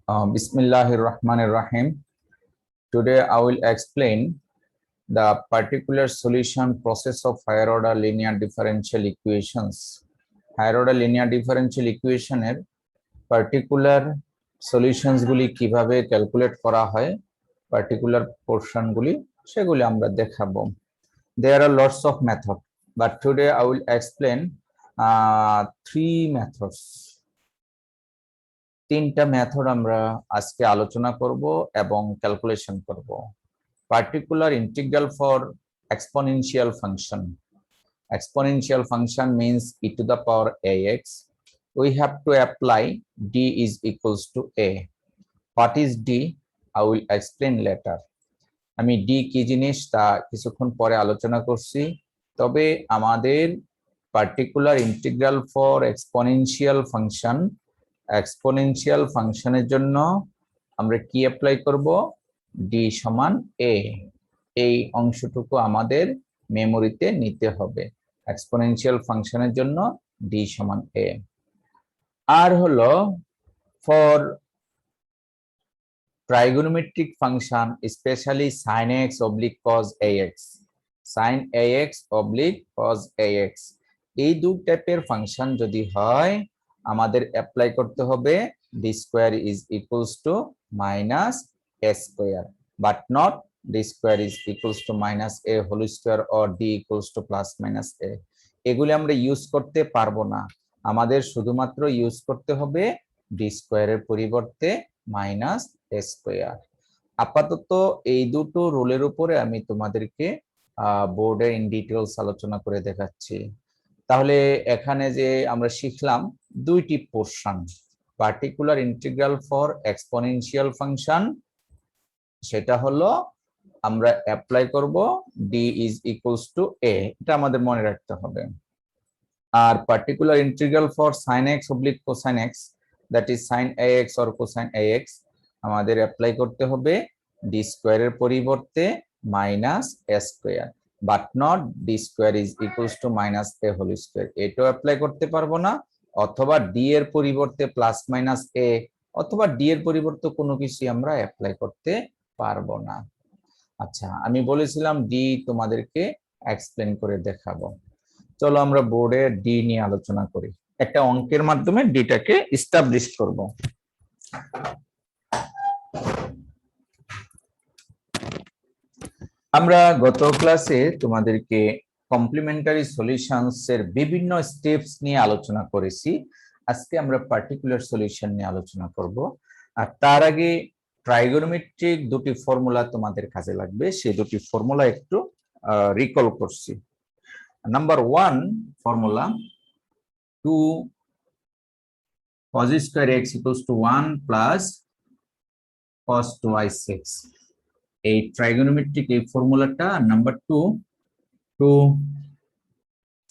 Bismillahir Rahmanir Rahim. Today I will explain the particular solution process of higher order linear differential equations. Higher order linear differential equation এর particular solutions গুলি কিভাবে calculate করা হয়, particular portion গুলি সেগুলি আমরা দেখাবো. There are lots of methods, but today I will explain three methods. তিনটা মেথড আমরা আজকে আলোচনা করব এবং ক্যালকুলেশন করব. Particular integral for exponential function. Exponential function means e to the power ax. We have to apply d is equals to a. What is d? I will explain later. আমি d কি জিনিস তা কিছুক্ষণ পরে আলোচনা করছি. তবে আমাদের পার্টিকুলার ইন্টিগ্রাল ফর এক্সপোনেনশিয়াল ফাংশনের জন্য আমরা কি অ্যাপ্লাই করব? d সমান a. এই অংশটুকু আমাদের মেমোরিতে নিতে হবে. এক্সপোনেনশিয়াল ফাংশনের জন্য d সমান a. আর হলো for trigonometric function, specially sin x oblique cos ax, sin ax oblique cos ax, এই দুই টাইপের ফাংশন যদি হয় আমাদের অ্যাপ্লাই করতে হবে d square is equals to minus a square, but not d square is equals to minus a whole square or d equals to plus minus a. এগুলি আমরা ইউজ করতে পারবো না. আমাদের শুধুমাত্র ইউজ করতে হবে d square এর পরিবর্তে minus a square. আপাতত এই দুটো রুলের উপরে আমি তোমাদেরকে বোর্ডে ইন ডিটেইলস আলোচনা করে দেখাচ্ছি. তাহলে এখানে যে আমরা শিখলাম দুইটি portion, particular integral for exponential function, সেটা হলো আমরা অ্যাপ্লাই করব d is equals to a, এটা আমাদের মনে রাখতে হবে. আর particular integral for sin x oblique cosine x, that is sin ax or cosine ax, আমাদের অ্যাপ্লাই করতে হবে d স্কয়ার এর পরিবর্তে minus a square, but not d square is equals to minus a whole square. এটাও apply করতে পারবো না, অথবা d এর পরিবর্তে প্লাস মাইনাস a, অথবা d এর পরিবর্তে কোনো কিছু আমরা অ্যাপ্লাই করতে পারবো না. আচ্ছা, আমি বলেছিলাম d তোমাদেরকে এক্সপ্লেন করে দেখাবো. চলো আমরা বোর্ডে d নিয়ে আলোচনা করি. একটা অঙ্কের মাধ্যমে d টাকে এস্টাবলিশ করব. আমরা গত ক্লাসে তোমাদেরকে কমপ্লিমেন্টারি সলিউশনস এর বিভিন্ন স্টেপস নিয়ে আলোচনা করেছি. আজকে আমরা পার্টিকুলার সলিউশন নিয়ে আলোচনা করব. আর তার আগে ট্রাইগোনোমেট্রিক দুটি ফর্মুলা তোমাদের কাজে লাগবে, সেই দুটি ফর্মুলা একটু রিকল করছি. Number 1 formula 2 cos square x equals to 1 plus cos 2y6. এই ট্রাইগোনোমেট্রিক এই ফর্মুলাটা. Number 2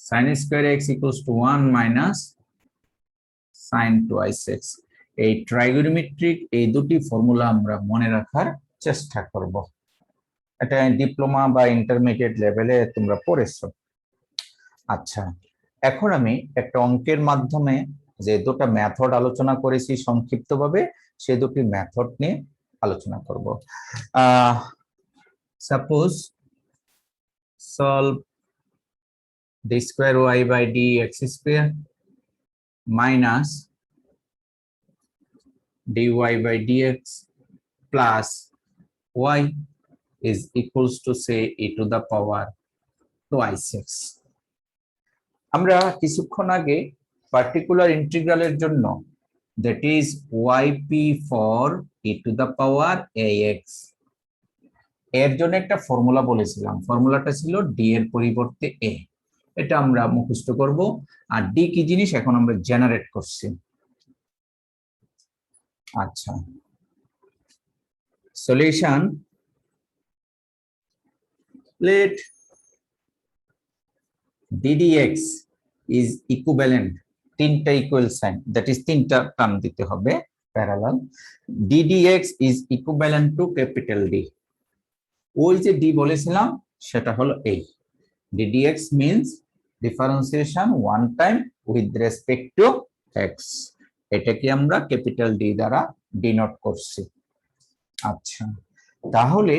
sin square x equals to 1 minus sin 2y6. এই ট্রাইগোনোমেট্রিক এই দুটি ফর্মুলা আমরা মনে রাখার চেষ্টা করব. এটা ডিপ্লোমা বা ইন্টারমিডিয়েট লেভেলে তোমরা পড়েছো. আচ্ছা, এখন আমি একটা অঙ্কের মাধ্যমে যে দুটো মেথড আলোচনা করেছি সংক্ষিপ্তভাবে, সেই দুটি মেথড নিয়ে আলোচনা করব. Suppose solve d square y by dx square minus dy by dx plus y is equals to say e to the power 2i6. আমরা কিছুক্ষণ আগে পার্টিকুলার ইন্টিগ্রালের জন্য, that is yp for e to the power ax, এর জন্য একটা formula বলেছিলাম. ফর্মুলাটা ছিল d এর পরিবর্তে a. এটা আমরা মুখস্থ করব. আর d কি জিনিস এখন আমরা জেনারেট করছি. আচ্ছা, solution, let ddx is equivalent, তিনটা ইকুয়াল সাইন, দ্যাট ইজ তিনটা টার্ম দিতে হবে parallel. ddx is equivalent to capital D. ওই যে d বলেছিলাম সেটা হলো এই. ddx means differentiation one time with respect to x. এটাকে আমরা ক্যাপিটাল D দ্বারা ডিনোট করছি। আচ্ছা, তাহলে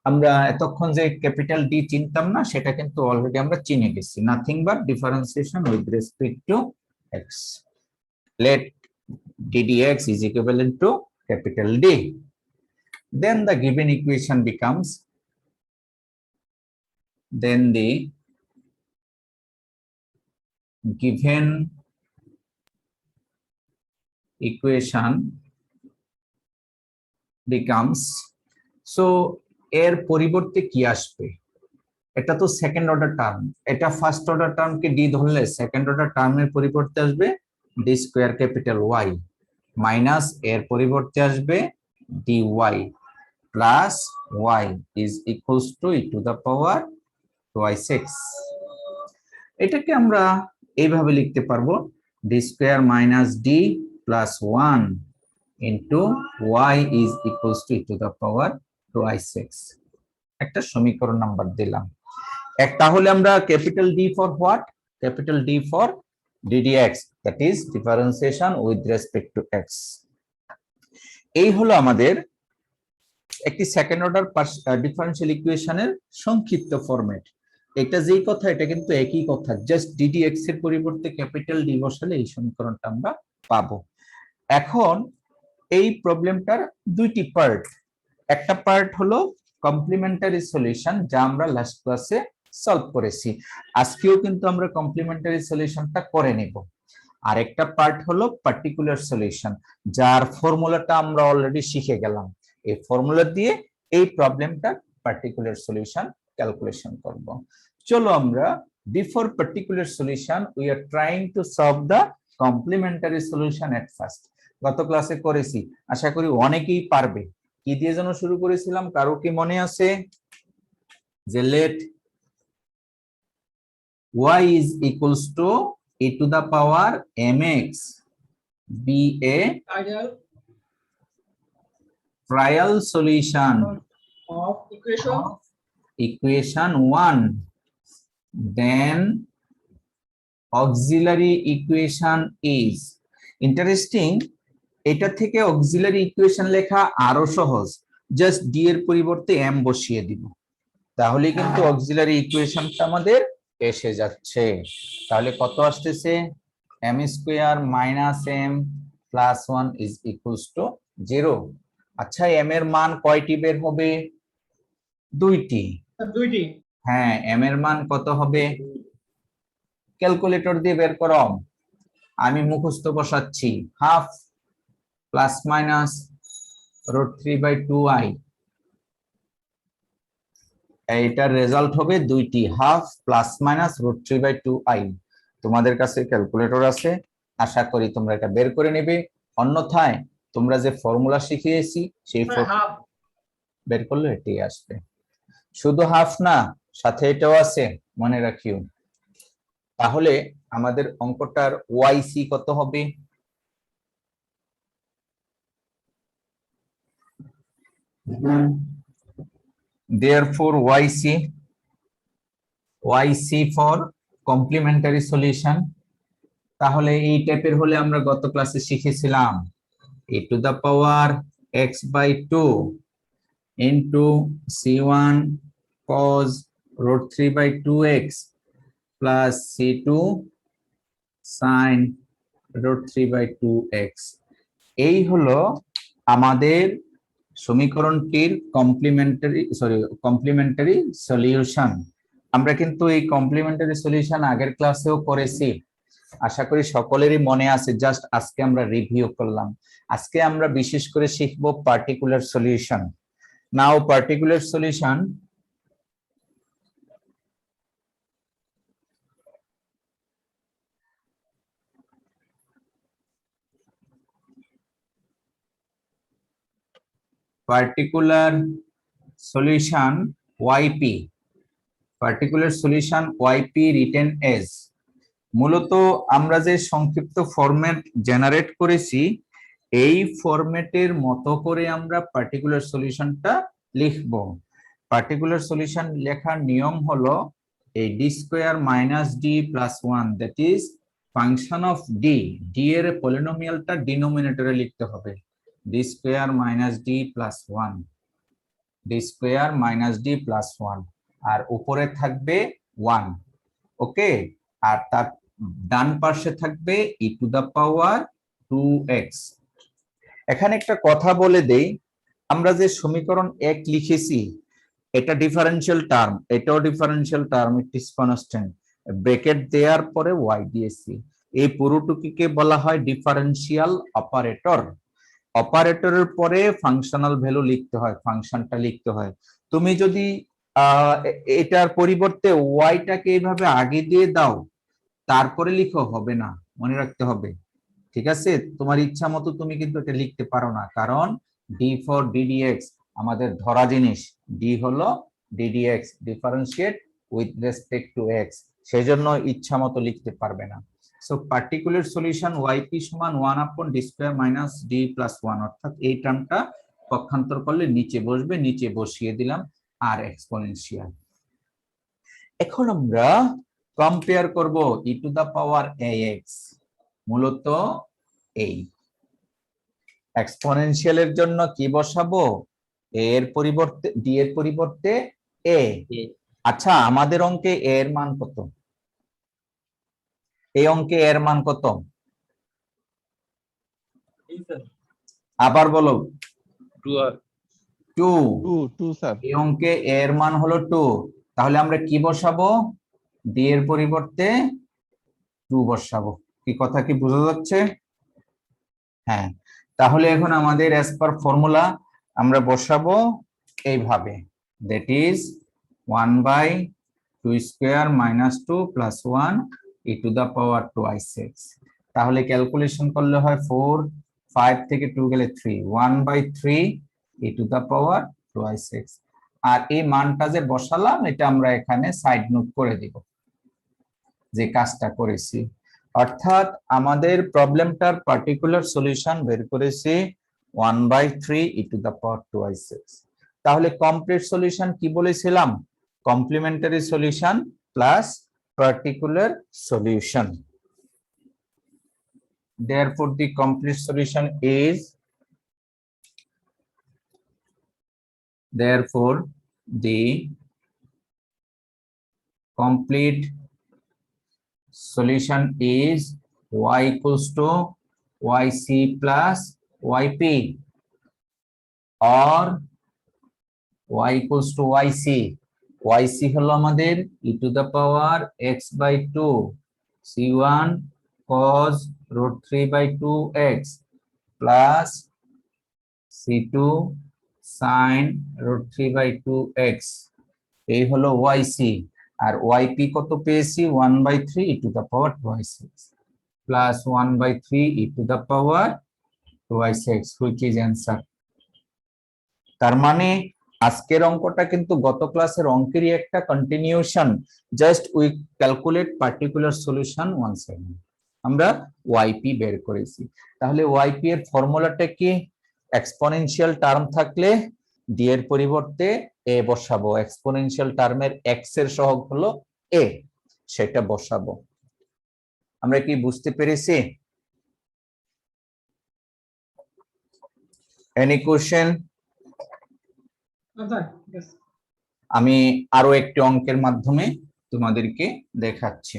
আমরা এতক্ষণ যে ক্যাপিটাল ডি চিনতাম না, সেটা কিন্তু অলরেডি আমরা চিনে গেছি। Nothing but differentiation with respect to x. Let ddx is equivalent to capital D. Then the given equation becomes, then the given equation becomes, so এর পরিবর্তে কি আসবে? এটা তো সেকেন্ড অর্ডার টার্ম, এটা ফার্স্ট অর্ডার টার্মকে ডি ধরলে second order টার্মের পরিবর্তে আসবে D square capital Y, minus এর পরিবর্তে আসবে dy plus y is equals to e to the power twice x। এটাকে আমরা এইভাবে লিখতে পারবো d square minus d plus 1 into y is equals to e to the power twice x। একটা সমীকরণ নাম্বার দিলাম। তাহলে আমরা capital D for what? Capital D for ddx, that is differentiation with respect to x। এই হলো আমাদের একটি second order differential ইকুয়েশনের সংক্ষিপ্ত ফরম্যাট। এটা যেই কথা, এটা কিন্তু একই কথা, জাস্ট ddx এর পরিবর্তে ক্যাপিটাল D বসালে এই সমীকরণটা আমরা পাবো। এখন এই প্রবলেমটার দুইটি পার্ট। একটা পার্ট হলো কমপ্লিমেন্টারি সলিউশন, যা আমরা লাস্ট ক্লাসে সলভ করেছি। আজকেও কিন্তু আমরা কমপ্লিমেন্টারি সলিউশনটা করে নেব। আর একটা পার্ট হলো পার্টিকুলার সলিউশন, যার ফর্মুলাটা আমরা অলরেডি শিখে গেলাম। এই ফর্মুলা দিয়ে এই প্রবলেমটা পার্টিকুলার সলিউশন ক্যালকুলেশন করব। চলো আমরা before particular solution we are trying to solve the complementary solution at first. গত ক্লাসে করেছি, আশা করি অনেকেই পারবে। কি দিয়ে যেন শুরু করেছিলাম, কারো কি মনে আছে? যে late y is equals to e to the power mx be a trial solution of equation 1, then auxiliary equation is interesting। এটা থেকে অক্সিলারি ইকুয়েশন লেখা আরো সহজ, জাস্ট ডি এর পরিবর্তে এম বসিয়ে দিব, তাহলে কিন্তু অক্সিলারি ইকুয়েশনটা আমাদের এসে যাচ্ছে। তাহলে কত আসতেছে? M square minus m plus 1 is equals to 0। আচ্ছা, এম এর মান কয়টি বের হবে? দুইটি। হ্যাঁ, এম এর মান কত হবে? ক্যালকুলেটর দিয়ে বের করো। আমি মুখস্থ বসাচ্ছি, হাফ প্লাস মাইনাস √3/2i। এইটার রেজাল্ট হবে দুইটি, হাফ প্লাস মাইনাস √3/2i। তোমাদের কাছে ক্যালকুলেটর আছে, আশা করি তোমরা এটা বের করে নেবে। অন্যথায় তোমরা যে ফর্মুলা শিখিয়েছি সেই বের করলে এটাই আসবে। শুধু হাফ না, সাথে এটাও আছে, মনে রাখিও। তাহলে আমাদের অঙ্কটার ওয়াইসি কত হবে? Therefore YC for complementary solution। তাহলে এই টাইপের হলে আমরা গত ক্লাসে শিখেছিলাম e to the power x/2 into c1 cos √3/2x plus c2 sin √3/2x। এই হলো আমাদের সমীকরণটির কমপ্লিমেন্টারি সলিউশন। আমরা কিন্তু এই কমপ্লিমেন্টারি সলিউশন আগের ক্লাসেও করেছি, আশা করি সকলেরই মনে আছে, জাস্ট আজকে আমরা রিভিউ করলাম। আজকে আমরা বিশেষ করে শিখব particular solution. Now particular solution, particular solution YP, particular solution YP written as, মূলত আমরা যে সংক্ষিপ্ত ফরম্যাট জেনারেট করেছি এই ফরম্যাটের মতো করে আমরা পার্টিকুলার সলিউশনটা লিখব। পার্টিকুলার সলিউশন লেখার নিয়ম হলো এই d square minus d plus 1, that is function of d। d এর পলিনোমিয়ালটা ডিনোমিনেটরে লিখতে হবে, D square minus D plus one, D square minus D plus one, আর উপরে থাকবে ওয়ান। ওকে, আর তার ডান পাশে থাকবে ই টু দা পাওয়ার 2x। এখানে একটা কথা বলে দেই, আমরা যে সমীকরণ 1 লিখেছি এটা ডিফারেন্সিয়াল টার্ম, এটাও differential term, it is constant, bracket দেওয়ার পরে y দিয়েছি। এই পুরোটুকুকে বলা হয় ডিফারেন্সিয়াল অপারেটর। অপারেটরের পরে ফাংশনাল ভ্যালু লিখতে হয়, ফাংশনটা লিখতে হয়। তুমি যদি এটার পরিবর্তে ওয়াইটাকে এইভাবে আগে দিয়ে দাও তারপরে লিখো, হবে না, মনে রাখতে হবে। ঠিক আছে, তোমার ইচ্ছা মতো তুমি কিন্তু এটা লিখতে পারো না, কারণ ডি ফর ডিডিএক্স আমাদের ধরা জিনিস, ডি হলো ddx, differentiate with respect to x, সেজন্য ইচ্ছা মতো লিখতে পারবে না। সো পার্টিকুলার সলিউশন ওয়াইপি সমান 1/d² - d + 1, অর্থাৎ এই টার্মটা পক্ষান্তর করলে নিচে বসবে, নিচে বসিয়ে দিলাম আর এক্সপোনেনশিয়াল। এখন আমরা কম্পেয়ার করব ই টু দা পাওয়ার ax, মূলত এই এক্সপোনেনশিয়ালের জন্য কি বসাবো, a এর পরিবর্তে d এর পরিবর্তে a। আচ্ছা, আমাদের অঙ্কে a এর মান কত? এই অঙ্কে a এর মান কত? আবার বলো। 2 স্যার। এই অঙ্কে a এর মান হলো 2, তাহলে আমরা কি বসাবো? d এর পরিবর্তে 2 বসাবো। কি কথা কি বোঝা যাচ্ছে? হ্যাঁ, তাহলে এখন আমাদের অ্যাজ পার ফর্মুলা আমরা বসাবো এইভাবে, that is 1/2² - 2 + 1 e to the power 2i6। তাহলে ক্যালকুলেশন করলে হয় 4, 5 থেকে 2 গেলে 3, 1/3 e to the power 2i6। আর এই মানটা যে বসালাম এটা আমরা এখানে সাইড নোট করে দিব যে কাজটা করেছি, অর্থাৎ আমাদের প্রবলেমটার পার্টিকুলার সলিউশন বের করেছি 1/3 e to the power 2i6। তাহলে কমপ্লিট সলিউশন কি বলেছিলাম? Complementary solution plus particular solution. Therefore the complete solution is, therefore the complete solution is y equals to yc plus yp, or y equals to yc, yc হলো আমাদের e to the power x/2 c1 cos √3/2x plus c2 sin √3/2x, এই হলো yc। আর yp কত পেয়েছি? 1/3 e to the power 2i6 plus 1/3 e to the power 2i6, which is answer। তার মানে আজকের অঙ্কটা কিন্তু গত ক্লাসের অঙ্কেরই একটা continuation, just we calculate particular solution one second. আমরা ওয়াইপি বের করেছি। তাহলে ওয়াইপি এর ফর্মুলাটা কি? এক্সপোনেনশিয়াল টার্ম থাকলে ডি এর পরিবর্তে এ বসাবো, এক্সপোনেনশিয়াল টার্মের এক্স এর সহগ হলো এ, সেটা বসাবো। আমরা কি বুঝতে পেরেছি? Any question? আমি আরো একটি অঙ্কের মাধ্যমে তোমাদেরকে দেখাচ্ছি।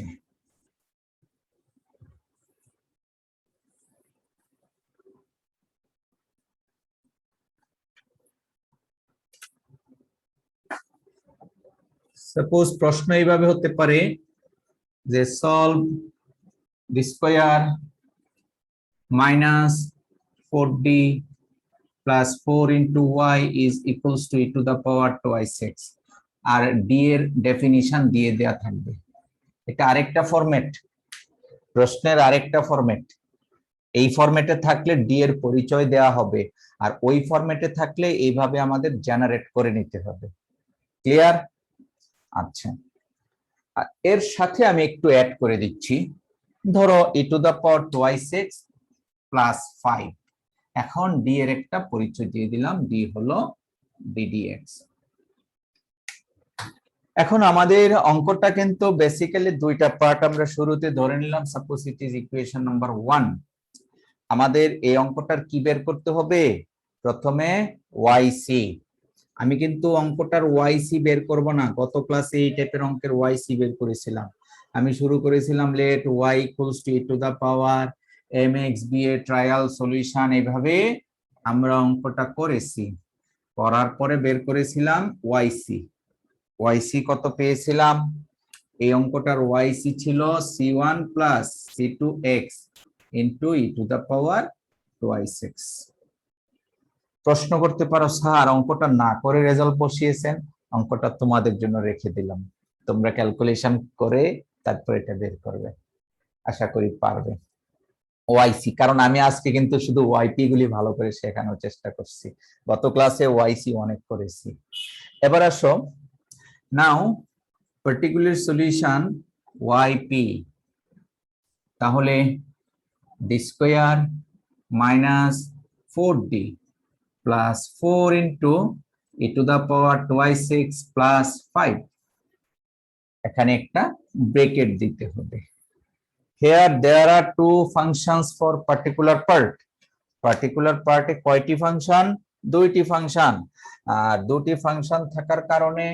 সাপোজ প্রশ্ন এইভাবে হতে পারে যে solve D square minus 4d plus 4 into y is equals to e to the power 2i6, আর ডি এর ডেফিনিশন দিয়ে দেয়া থাকবে। এটা আরেকটা ফরম্যাট, প্রশ্নের আরেকটা ফরম্যাট। এই ফরম্যাটে থাকলে ডি এর পরিচয় দেয়া হবে, আর ওই ফরম্যাটে থাকলে এইভাবে আমাদের জেনারেট করে নিতে হবে। ক্লিয়ার? আচ্ছা, এর সাথে আমি একটু অ্যাড করে দিচ্ছি। ধরো e to the power 2i6 plus 5, এখন ডি এর একটা পরিচয় দিয়ে দিলাম, ডি হলো ddx। এখন আমাদের অঙ্কটা কিন্তু বেসিক্যালি দুইটা পার্ট আমরা শুরুতে ধরে নিলাম। Suppose it is equation number 1, আমাদের এই অঙ্কটার কি বের করতে হবে? প্রথমে ওয়াইসি। আমি কিন্তু অঙ্কটার ওয়াইসি বের করব না, গত ক্লাসে এই টাইপের অঙ্কের ওয়াইসি বের করেছিলাম। আমি শুরু করেছিলাম let y equals to e to the power mx b a trial solution, এইভাবে আমরা অঙ্কটা করেছি। করার পরে বের করেছিলাম ওয়াইসি। ওয়াইসি কত পেয়েছিলাম? এই অঙ্কটার ওয়াইসি ছিল c1 plus c2x into e to the power 2i6। প্রশ্ন করতে পারো স্যার অঙ্কটা না করে রেজাল্ট বসিয়েছেন, অঙ্কটা তোমাদের জন্য রেখে দিলাম, তোমরা ক্যালকুলেশন করে তারপর এটা বের করবে, আশা করি পারবে। ওয়াইসি, কারণ আমি আজকে কিন্তু শুধু ওয়াইপি গুলি ভালো করে শেখানোর চেষ্টা করছি, গত ক্লাসে ওয়াইসি অনেক করেছি। এবার আসো, নাও পার্টিকুলার সলিউশন ওয়াইপি, তাহলে D square minus 4d plus 4 into e to the power 2i6 plus 5, এখানে একটা ব্রেকেট দিতে হবে। Here there are two functions for particular part. Particular part এ কয়টি ফাংশন? দুইটি ফাংশন। আর দুটি ফাংশন থাকার কারণে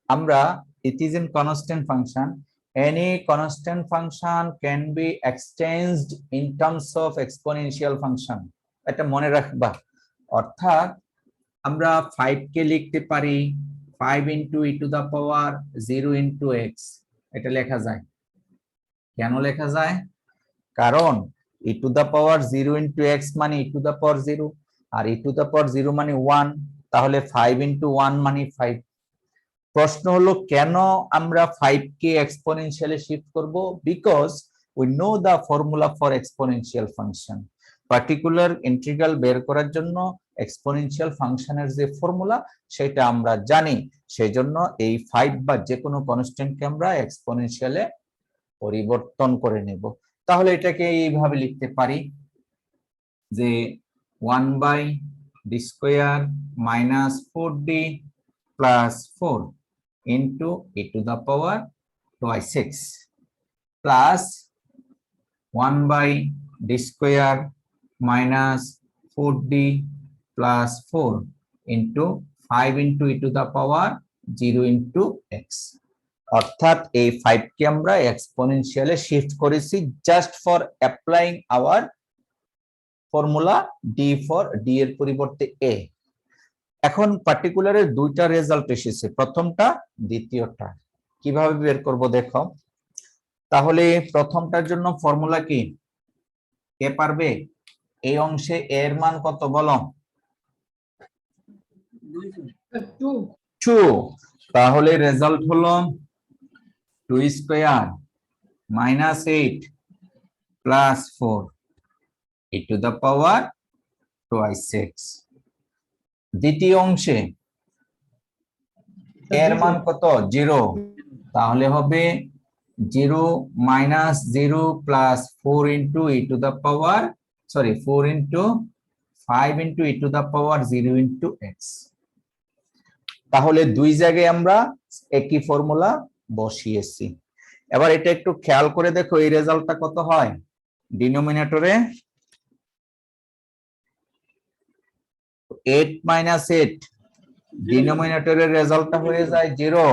আমরা it is in constant function. Any constant function can be exchanged in terms of exponential function. এটা মনে রাখবা। অর্থাৎ আমরা 5 কে লিখতে পারি 5 into e to the power 0 into x, এটা লেখা যায়। কেন লেখা যায়? কারণ e to the power 0 into x মানে e to the power 0, R e to the power 0 মানে 1, তাহলে 5 into 1 মানে 5। প্রশ্ন হলো কেন আমরা 5 কে এক্সপোনেনশিয়ালি শিফট করব? Because we know the formula for exponential function. Particular integral বের করার জন্য এক্সপোনেনশিয়াল ফাংশনের যে ফর্মুলা সেটা আমরা জানি, সেজন্য এই 5 বা যে কোনো কনস্ট্যান্টকে আমরা এক্সপোনেনশিয়ালে পরিবর্তন করে নেব। তাহলে এটাকে এইভাবে লিখতে পারি যে 1 by D square minus 4d plus 4 into e to the power 2i6 plus 1 by D square minus 4d plus 4 into 5 into e to the power 0 into x। অর্থাৎ এই 5 কে আমরা এক্সপোনেনশিয়ালে শিফট করেছি just for applying our formula D for D এর পরিবর্তে এ। এখন পার্টিকুলারের দুইটা রেজাল্ট এসেছে, প্রথমটা দ্বিতীয়টা, কিভাবে বের করব দেখো। তাহলে প্রথমটার জন্য ফর্মুলা কি? কে পারবে? এই অংশে এর মান কত বলো? 2। তাহলে রেজাল্ট হলো 2 square minus 8 plus 4 e to the power 2i6। দ্বিতীয় অংশে এর মান কত? 0, তাহলে হবে 0 minus 0 plus 4 into e to the power 4 into 5 into e to the power 0 into x। তাহলে দুই জায়গায় আমরা একই ফর্মুলা বসিয়েছি। এবার এটা একটু খেয়াল করে দেখো এই রেজাল্টটা কত হয়। ডিনোমিনেটরে 8 মাইনাস 8, ডিনোমিনেটরের রেজাল্টটা হয়ে যায় 0।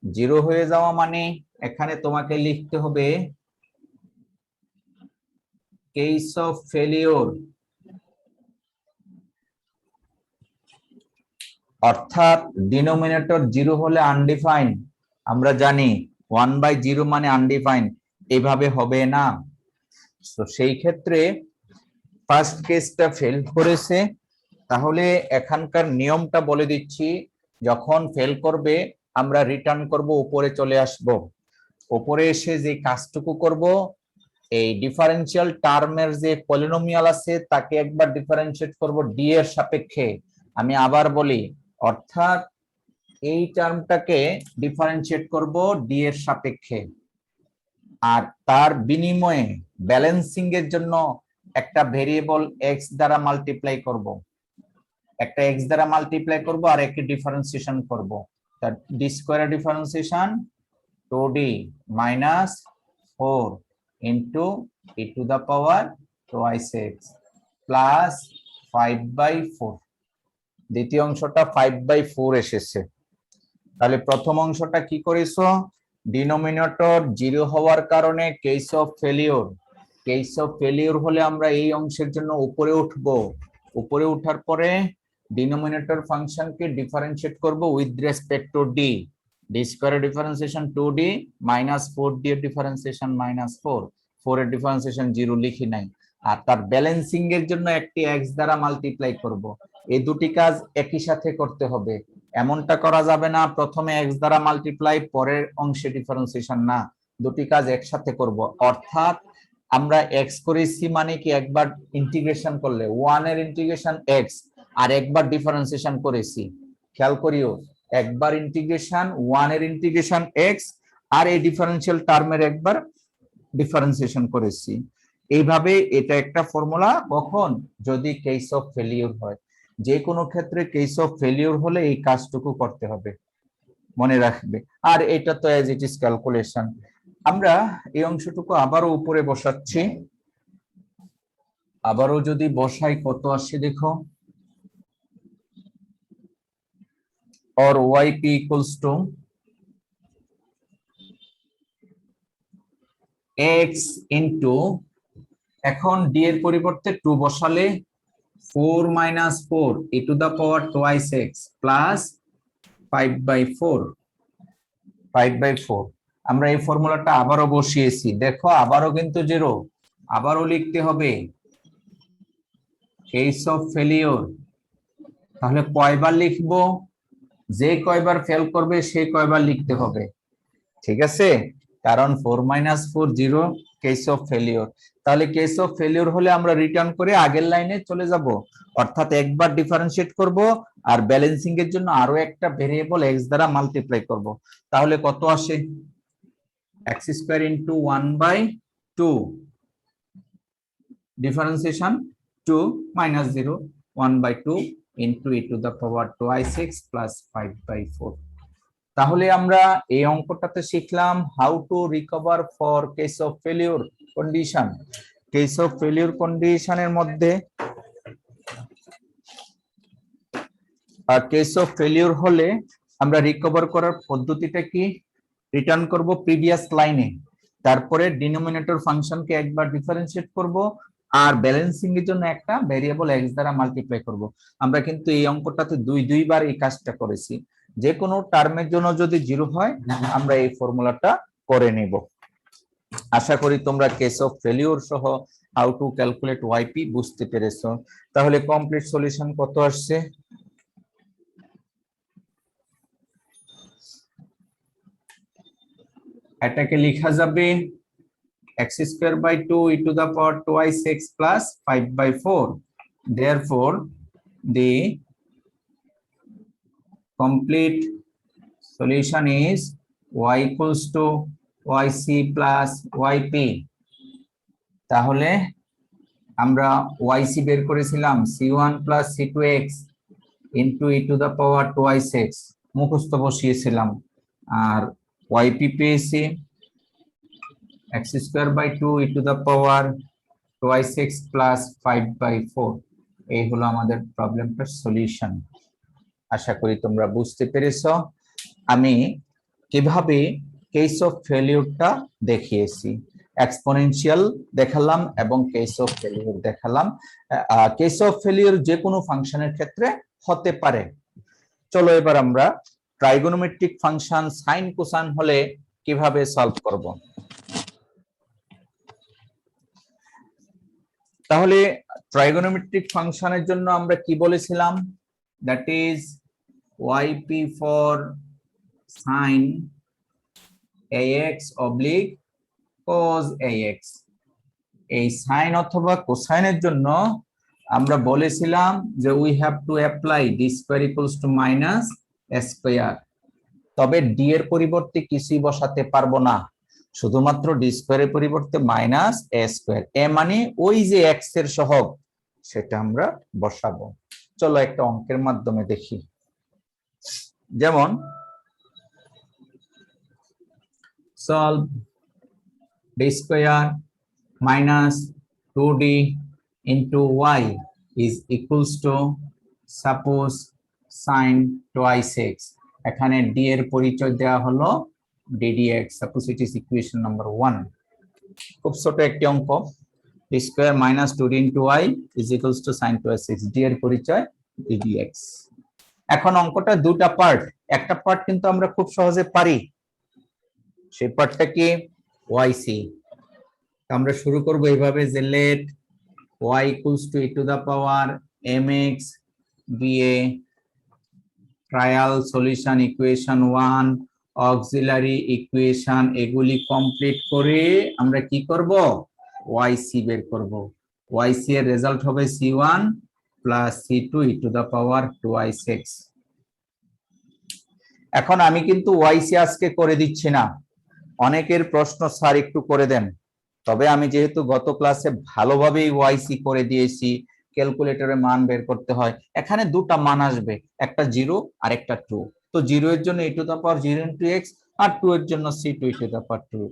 0 হয়ে যাওয়া মানে এখানে তোমাকে লিখতে হবে কেস অফ ফেলিওর, অর্থাৎ ডিনোমিনেটর 0 হলে আনডিফাইন্ড। আমরা জানি 1/0 মানে আনডিফাইন্ড, এইভাবে হবে না। তো সেই ক্ষেত্রে ফার্স্ট কেসটা ফেল করেছে। তাহলে এখানকার নিয়মটা বলে দিচ্ছি, যখন ফেল করবে আমরা রিটার্ন করব, উপরে চলে আসব। উপরে এসে যে কাজটুকু করব, এই ডিফারেন্সিয়াল টার্মের যে পলিনোমিয়াল আছে তাকে একবার ডিফারেন্সিয়েট করব ডি এর সাপেক্ষে। আমি আবার বলি, অর্থাৎ এই টার্মটাকে ডিফারেন্সিয়েট করব ডি এর সাপেক্ষে, আর তার বিনিময়ে ব্যালেন্সিং এর জন্য একটা ভেরিয়েবল এক্স দ্বারা মাল্টিপ্লাই করব, একটা এক্স দ্বারা মাল্টিপ্লাই করব আর একটি ডিফারেন্সিয়েশন করব। তার D square differentiation 2d minus 4 into e to the power twice x plus 5/4। দ্বিতীয় অংশটা 5/4 এসেছে। তাহলে প্রথম অংশটা কি করেছো, ডিনোমিনেটর 0 হওয়ার কারণে কেস অফ ফেলিওর হলে আমরা এই অংশের জন্য উপরে উঠবো। উপরে উঠার পরে ডিনোমিনেটর ফাংশনকে ডিফারেন্সিয়েট করব with respect to D. D স্কয়ারের ডিফারেন্সিয়েশন 2d মাইনাস 4d এর ডিফারেন্সিয়েশন -4, 4 এর ডিফারেন্সিয়েশন 0 লিখি নাই। আর তার ব্যালেন্সিং এর জন্য একটি x দ্বারা মাল্টিপ্লাই করব। এই দুটি কাজ একই সাথে করতে হবে। এমনটা করা যাবে না প্রথমে x দ্বারা মাল্টিপ্লাই পরের অংশে ডিফারেন্সিয়েশন, না, দুটি কাজ একসাথে করব। অর্থাৎ আমরা x করেছি মানে কি একবার ইন্টিগ্রেশন করলে 1 এর ইন্টিগ্রেশন x আর একবার ডিফারেন্সিয়েশন করেছি। খেয়াল করিও, একবার ইন্টিগ্রেশন 1 এর ইন্টিগ্রেশন x আর এই ডিফারেন্সিয়াল টার্মের একবার ডিফারেন্সিয়েশন করেছি। এইভাবে এটা একটা ফর্মুলা। কখন? যদি কেস অফ ফেলিওর হয়। যে কোনো ক্ষেত্রে কেস অফ ফেলিওর হলে এই কাজটুকু করতে হবে, মনে রাখবে। আর এটা তো অ্যাজ ইট ইজ ক্যালকুলেশন। আমরা এই অংশটুকু আবারও উপরে বসাচ্ছি। আবারও যদি বসাই কত আসছে দেখো, or yp equals to x into, এখন d এর পরিবর্তে 2 বসালে 4 minus 4 e to the power twice x plus 5/4। আমরা এই ফর্মুলাটা আবারও বসিয়েছি, দেখো আবারও কিন্তু 0। আবারও লিখতে হবে কেস অফ ফেলিওর। তাহলে কয়বার লিখবো? যে কয়বার ফেল করবে সে কয়বার লিখতে হবে, ঠিক আছে? কারণ 4 - 4 0 কেস অফ ফেলিওর। তাহলে কেস অফ ফেলিওর হলে আমরা রিটার্ন করে আগের লাইনে চলে যাব, অর্থাৎ একবার ডিফারেন্সিয়েট করব আর ব্যালেন্সিং এর জন্য আরো একটা ভেরিয়েবল x দ্বারা মাল্টিপ্লাই করব। তাহলে কত আসে? x² * 1/2 differentiation 2 - 0 1/2 into e to the power twice x plus 5/4। তাহলে আমরা এই অঙ্কটাতে শিখলাম how to recover for case of failure condition. Case of failure কন্ডিশনের মধ্যে কেস অফ ফেলিওর হলে আমরা রিকভার করার পদ্ধতিটা কি? রিটার্ন করব প্রিভিয়াস লাইনে, তারপরে ডিনোমিনেটর ফাংশনকে একবার ডিফারেন্সিয়েট করব আর ব্যালেন্সিং এর জন্য একটা ভেরিয়েবল x দ্বারা মাল্টিপ্লাই করব। আমরা কিন্তু এই অঙ্কটাতে দুইবার এই কাজটা করেছি। যে কোনো টার্মের জন্য যদি 0 হয় আমরা এই ফর্মুলাটা করে নেব। আশা করি তোমরা কেস অফ ফেলিওর সহ হাউ টু ক্যালকুলেট yp বুঝতে পেরেছো। তাহলে কমপ্লিট সলিউশন কত আসছে? এটাকে লেখা যাবে x² / 2 e to the power twice x plus 5/4. Therefore, the complete solution is y equals to yc plus yp. তাহলে আমরা yc বের করেছিলাম c1 plus c2x into e to the power twice x, মুখস্থ বসিয়েছিলাম। আর yp পেয়েছি x² / 2 e to the power twice x plus 5/4। এই হলো আমাদের প্রবলেমটার সলিউশন। আশা করি তোমরা বুঝতে পেরেছো আমি কিভাবে কেস অফ ফেলিওরটা দেখিয়েছি। এক্সপোনেনশিয়াল দেখালাম এবং কেস অফ ফেলিওর দেখালাম। কেস অফ ফেলিওর যে কোনো ফাংশনের ক্ষেত্রে হতে পারে। চলো এবার আমরা ট্রাইগোনোমেট্রিক ফাংশন সাইন কোসাইন হলে কিভাবে সলভ করব। তাহলে ট্রাইগোনোমেট্রিক ফাংশনের জন্য আমরা কি বলেছিলাম? That is yp for sin ax oblique cos ax। এই সাইন অথবা কোসাইনের জন্য আমরা বলেছিলাম যে we have to apply d square equals to minus a square. তবে d এর পরিবর্তে কিছুই বসাতে পারবো না, শুধুমাত্র d স্কয়ারের পরিবর্তে মাইনাস a স্কয়ার। a মানে ওই যে x এর সহগ, সেটা আমরা বসাবো। চলো একটা অঙ্কের মাধ্যমে দেখি। যেমন solve d square minus 2d into y is equals to suppose sin twice x, এখানে d এর পরিচয় দেওয়া হলো ddx, suppose it is equation number 1। খুব ছোট একটি অঙ্ক, d square minus 2d into y is equals to sin twice x, d এর পরিচয় ddx। এখন অঙ্কটা দুটা পার্ট, একটা পার্ট কিন্তু আমরা খুব সহজে পারি, সেই পার্টটা কি yc। আমরা শুরু করব এইভাবে যে let y equals to e to the power mx be a trial solution equation 1 auxiliary equation, এগুলি কমপ্লিট করে আমরা কি করব yc বের করব। yc এর রেজাল্ট হবে c1 plus c2 e to the power 2x। এখন আমি কিন্তু yc আজকে করে দিচ্ছি না, অনেকের প্রশ্ন স্যার একটু করে দেন, তবে আমি যেহেতু গত ক্লাসে ভালোভাবেই yc করে দিয়েছি, ক্যালকুলেটরে মান বের করতে হয়, এখানে দুটা মান আসবে, একটা 0 আর একটা 2। তো 0 এর জন্য e to the power 0 into x আর 2 এর জন্য c2 e to the power 2।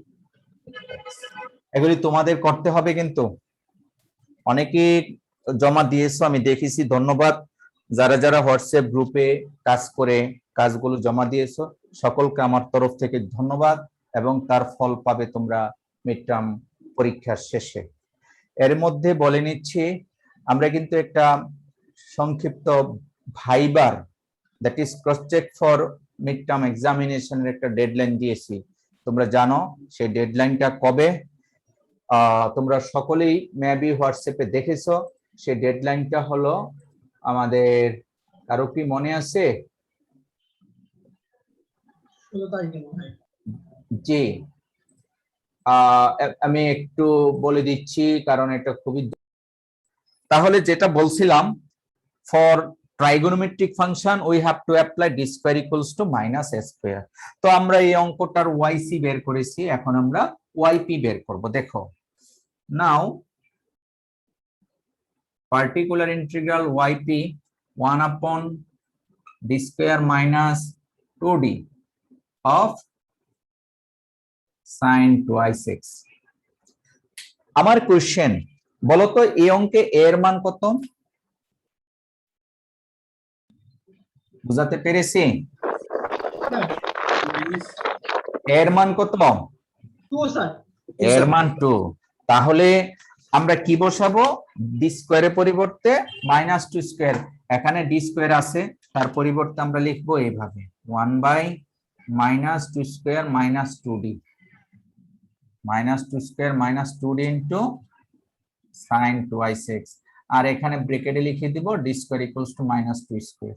এগুলি তোমাদের করতে হবে, কিন্তু অনেকে জমা দিয়েছো আমি দেখেছি, ধন্যবাদ যারা যারা হোয়াটসঅ্যাপ গ্রুপে কাজ করে কাজগুলো জমা দিয়েছো, সকলকে আমার তরফ থেকে ধন্যবাদ, এবং তার ফল পাবে তোমরা মিড টার্ম পরীক্ষার শেষে। এর মধ্যে বলে নিচ্ছি, আমরা কিন্তু একটা সংক্ষিপ্ত ভাইবার, that is cross check for mid term এক্সামিনেশনের একটা ডেডলাইন দিয়েছি, তোমরা জানো সেই ডেডলাইনটা কবে, তোমরা সকলেই মেবি হোয়াটসঅ্যাপে দেখেছো। সেই ডেডলাইনটা হলো আমাদের, কারো কি মনে আছে? জি, আমি একটু বলে দিচ্ছি কারণ এটা খুবই, তাহলে যেটা বলছিলাম, for trigonometric function we have to apply d square equals to minus a square. তো আমরা এই অঙ্কটার yc বের করেছি, এখন আমরা yp বের করব। দেখো, now particular integral yp 1 upon d square minus 2d of sin twice x। আমার কোশ্চেন, বলতো এই অঙ্কে a এর মান কত? বুঝাতে পেরেছি? এর মান কত? 2 স্যার। এর মান 2। তাহলে আমরা কি বসাবো? d স্কয়ারের পরিবর্তে মাইনাস 2 স্কয়ার, এখানে d স্কয়ার আছে, তার পরিবর্তে আমরা লিখবো এইভাবে 1 by minus 2 square minus 2d, minus 2 square minus 2d into sin twice x, আর এখানে ব্র্যাকেটে লিখে দিব d square equals to minus 2 square.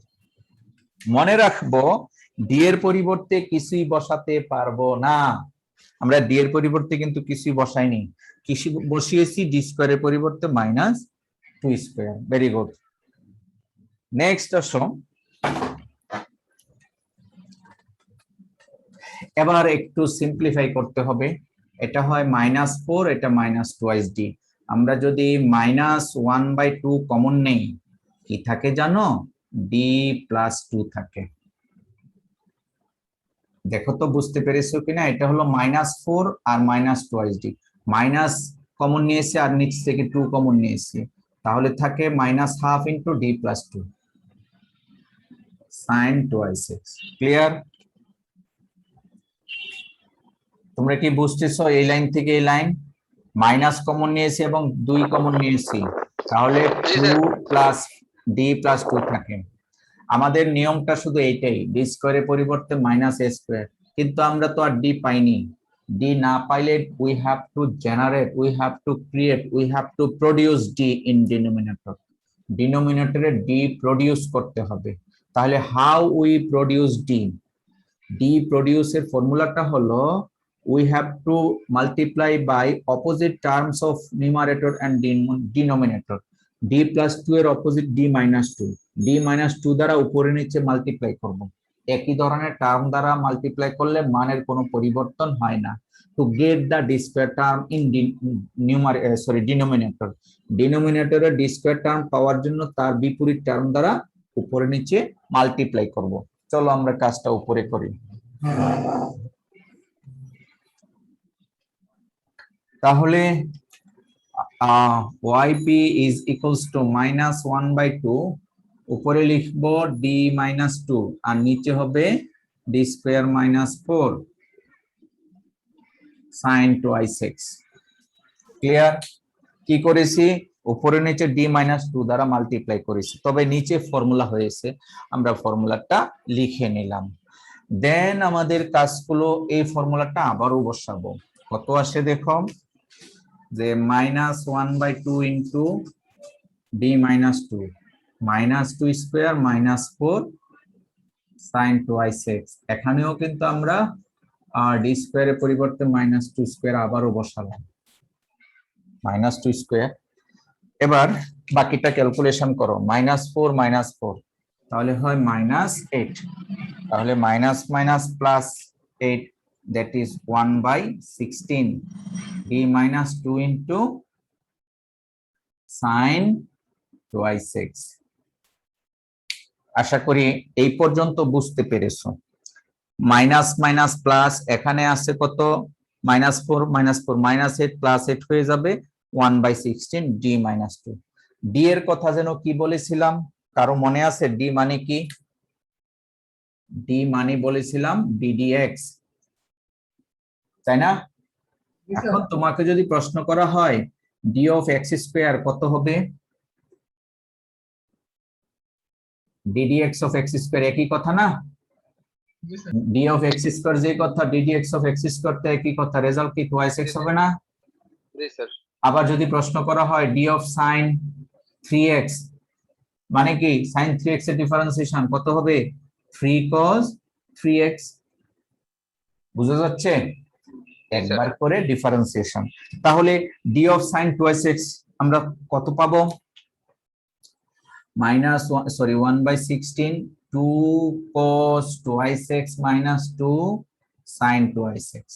মনে রাখবো d এর পরিবর্তে কিছুই বসাতে পারবো না, আমরা d এর পরিবর্তে কিন্তু কিছুই বসাইনি, কিছু বসিয়েছি d স্কয়ারের পরিবর্তে minus 2 square. Very good. Next আসো, এবার একটু সিম্পলিফাই করতে হবে, এটা হয় -4, এটা -2d। আমরা যদি -1/2 কমন নেই, কি থাকে জানো? d + 2 থাকে। দেখো তো বুঝতে পেরেছো কিনা? এটা হলো -4 আর -2d, মাইনাস কমন নিয়েছে আর নিচ থেকে 2 কমন নিয়েছে, তাহলে থাকে -1/2 × d + 2 sin twice x। Clear? তোমরা কি বুঝতেছো? এই লাইন থেকে এই লাইন মাইনাস কমন নিয়েছি এবং 2 কমন নিয়েছি, তাহলে 2 + d + 2 থাকে। আমাদের নিয়মটা শুধু এইটাই, d স্কয়ারের পরিবর্তে মাইনাস a স্কয়ার, কিন্তু আমরা তো আর d পাইনি। d না পাইলে we have to generate, we have to create, we have to produce d in denominator. ডিনোমিনেটরে d প্রডিউস করতে হবে। তাহলে how we produce d? d প্রডিউসের ফর্মুলাটা হলো we have to multiply by opposite terms of numerator and denominator। d + 2 এর opposite d - 2, d - 2 দ্বারা উপরে নিচে মাল্টিপ্লাই করব। একই ধরনের টার্ম দ্বারা মাল্টিপ্লাই করলে মানের কোনো পরিবর্তন হয় না। to get the d square term in denominator, ডিনোমিনেটরে d square টার্ম পাওয়ার জন্য তার বিপরীত টার্ম দ্বারা উপরে নিচে মাল্টিপ্লাই করব। চলো আমরা কাজটা উপরে করি। তাহলে yp is equals to -1/2, উপরে লিখবো d - 2 আর নিচে হবে d square -4 sin 2i6। Clear? কি করেছি, উপরে নিচে d - 2 দ্বারা মাল্টিপ্লাই করেছি, তবে নিচে ফর্মুলা হয়েছে, আমরা ফর্মুলাটা লিখে নিলাম। দেন আমাদের কাজগুলো এই ফর্মুলাটা আবারও বসাবো। কত আসে দেখো, যে -1/2 into d - 2 -2 square -4 sin 2i6। এখানেও কিন্তু আমরা d স্কয়ারের পরিবর্তে -2 স্কয়ার আবারও বসালাম, -2 স্কয়ার। এবার বাকিটা ক্যালকুলেশন করো, -4 -4 তাহলে হয় -8, তাহলে minus minus plus 8, that is 1/16 d - 2 into sin 2i6। আশা করি এই পর্যন্ত বুঝতে পেরেছো। মাইনাস মাইনাস প্লাস, এখানে আছে কত, -4 -4 -8 +8 হয়ে যাবে 1/16 d - 2। d এর কথা যেন কি বলেছিলাম, কারো মনে আছে d মানে কি? d মানে বলেছিলাম ddx, তাই না? এখন তোমাকে যদি প্রশ্ন করা হয় d of x স্কয়ার কত হবে, ddx of x স্কয়ার একই কথা না? d of x স্কয়ার যে কথা, ddx of x স্কয়ার তো একই কথা, রেজাল্ট কি 2x হবে না? জি স্যার। আবার যদি প্রশ্ন করা হয় d of sin 3x মানে কি, sin 3x এর ডিফারেন্সিয়েশন কত হবে, 3 cos 3x। বুঝা যাচ্ছে? একবার করে ডিফারেন্সিয়েশন। তাহলে d of sin 2x আমরা কত পাবো, -1/16 2 cos 2x - 2 sin 2x,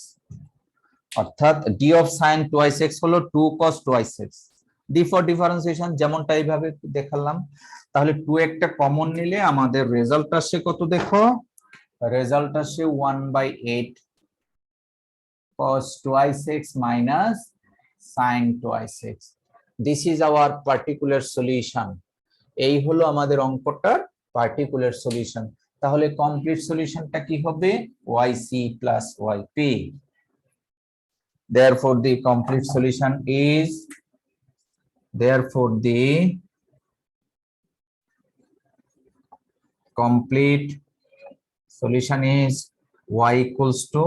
অর্থাৎ d of sin 2x হলো 2 cos 2x। d for differentiation যেমনটা এইভাবে দেখালাম। তাহলে 2 একটা কমন নিলে আমাদের রেজাল্ট আসে কত দেখো, রেজাল্ট আসে 1/8 cos 2x minus sin 2x। This is our particular solution। এই হলো আমাদের অঙ্কটার পার্টিকুলার সলিউশন। তাহলে কমপ্লিট সলিউশনটা কি হবে, yc plus yp। Therefore the complete solution is, therefore the complete solution is y equals to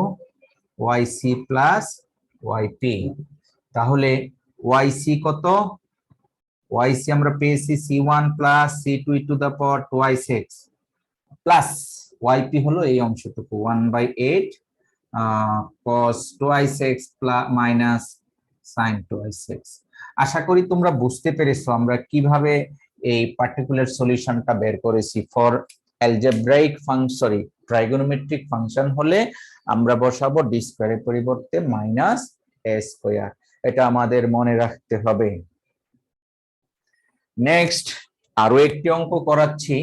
yc plus yp। তাহলে yc কত, yc আমরা পেয়েছি c1 plus c2 to the power 2x plus yp হলো এই অংশটুকু 1/8 cos 2x minus sin 2x। আশা করি তোমরা বুঝতে পেরেছো আমরা কিভাবে এই পার্টিকুলার সলিউশনটা বের করেছি। For algebraic function, sorry trigonometric function হলে আমরা বসাবো d স্কয়ারের পরিবর্তে -a স্কয়ার, এটা আমাদের মনে রাখতে হবে। নেক্সট আরো একটি অঙ্ক করাচ্ছি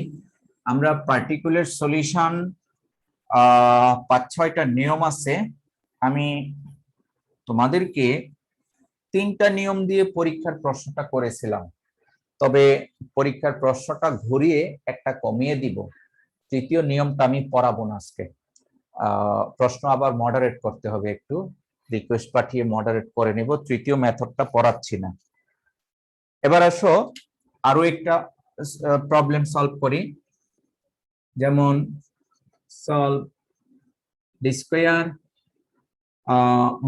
আমরা। পার্টিকুলার সলিউশন 5-6টা নিয়ম আছে, আমি তোমাদেরকে 3টা নিয়ম দিয়ে পরীক্ষার প্রশ্নটা করেছিলাম, তবে পরীক্ষার প্রশ্নটা ঘুরিয়ে একটা কমিয়ে দিব। তৃতীয় নিয়মটা আমি পড়াবো না আজকে, প্রশ্ন আবার মডারেট করতে হবে, একটু রিকোয়েস্ট পাঠিয়ে মডারেট করে নিব, তৃতীয় মেথডটা পড়াচ্ছি না। এবার আসো আরো একটা প্রবলেম সলভ করি, যেমন solve d square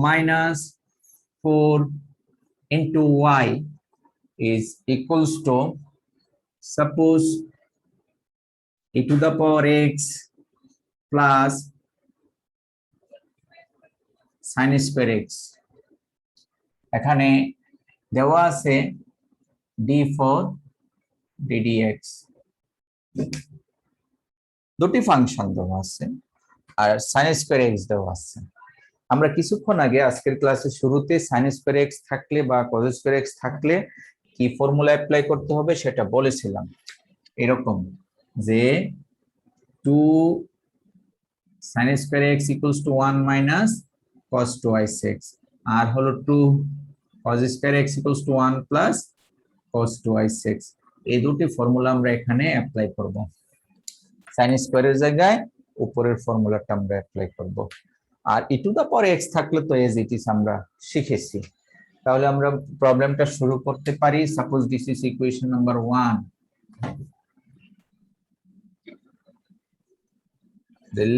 -4 into y is equals to, suppose e to the power x plus sin square x। এখানে দেওয়া আছে d4 ddx, দুটি ফাংশন দেওয়া আছে আর sin স্কয়ার x দেওয়া আছে। আমরা কিছুক্ষণ আগে আজকের ক্লাসের শুরুতে sin স্কয়ার x থাকলে বা cos স্কয়ার x থাকলে কি ফর্মুলা অ্যাপ্লাই করতে হবে সেটা বলেছিলাম, এরকম যে 2 sin square x equals to 1 minus cos 2x, আর হলো 2 cos square x = 1 plus cos 2x। এই দুটি ফর্মুলা আমরা এখানে অ্যাপ্লাই করব। sin স্কয়ারের জায়গায় উপরের ফর্মুলাটা আমরা অ্যাপ্লাই করব। আর e to the power x থাকলে তো এজ ইট ইজ আমরা শিখেছি। তাহলে আমরা প্রবলেমটা শুরু করতে পারি। Suppose this is equation number 1।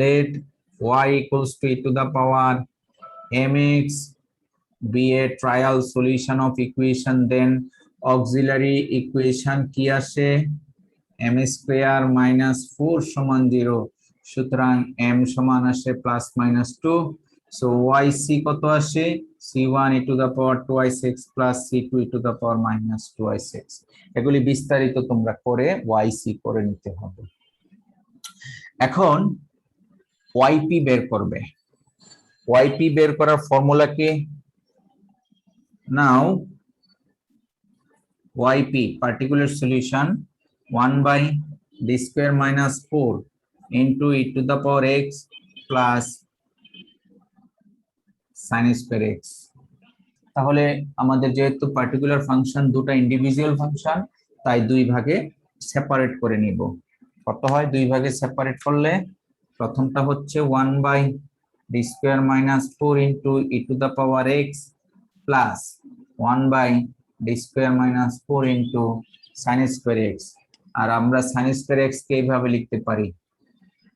let y = e to the power mx be a trial solution of equation, then auxiliary equation কি আসে m স্কয়ার মাইনাস 4 সমান 0, সুতরাং m সমান আসে প্লাস মাইনাস 2। সো yc কত আসে c1 e to the power 2x plus c2 e to the power minus 2x। এগুলি বিস্তারিত তোমরা করে yc করে নিতে হবে। এখন yp বের করবে। yp বের করার ফর্মুলা কি? নাও yp particular solution 1 by d square minus 4 into e to the power x plus sin square x। তাহলে আমাদের যেহেতু পার্টিকুলার ফাংশন দুটো ইন্ডিভিজুয়াল ফাংশন, তাই দুই ভাগে সেপারেট করে নিব। কত হয় দুই ভাগে সেপারেট করলে? প্রথমটা হচ্ছে 1 by d square minus 4 into e to the power x plus 1 by d square minus 4 into sin square x। আর আমরা sin square x কে এইভাবে লিখতে পারি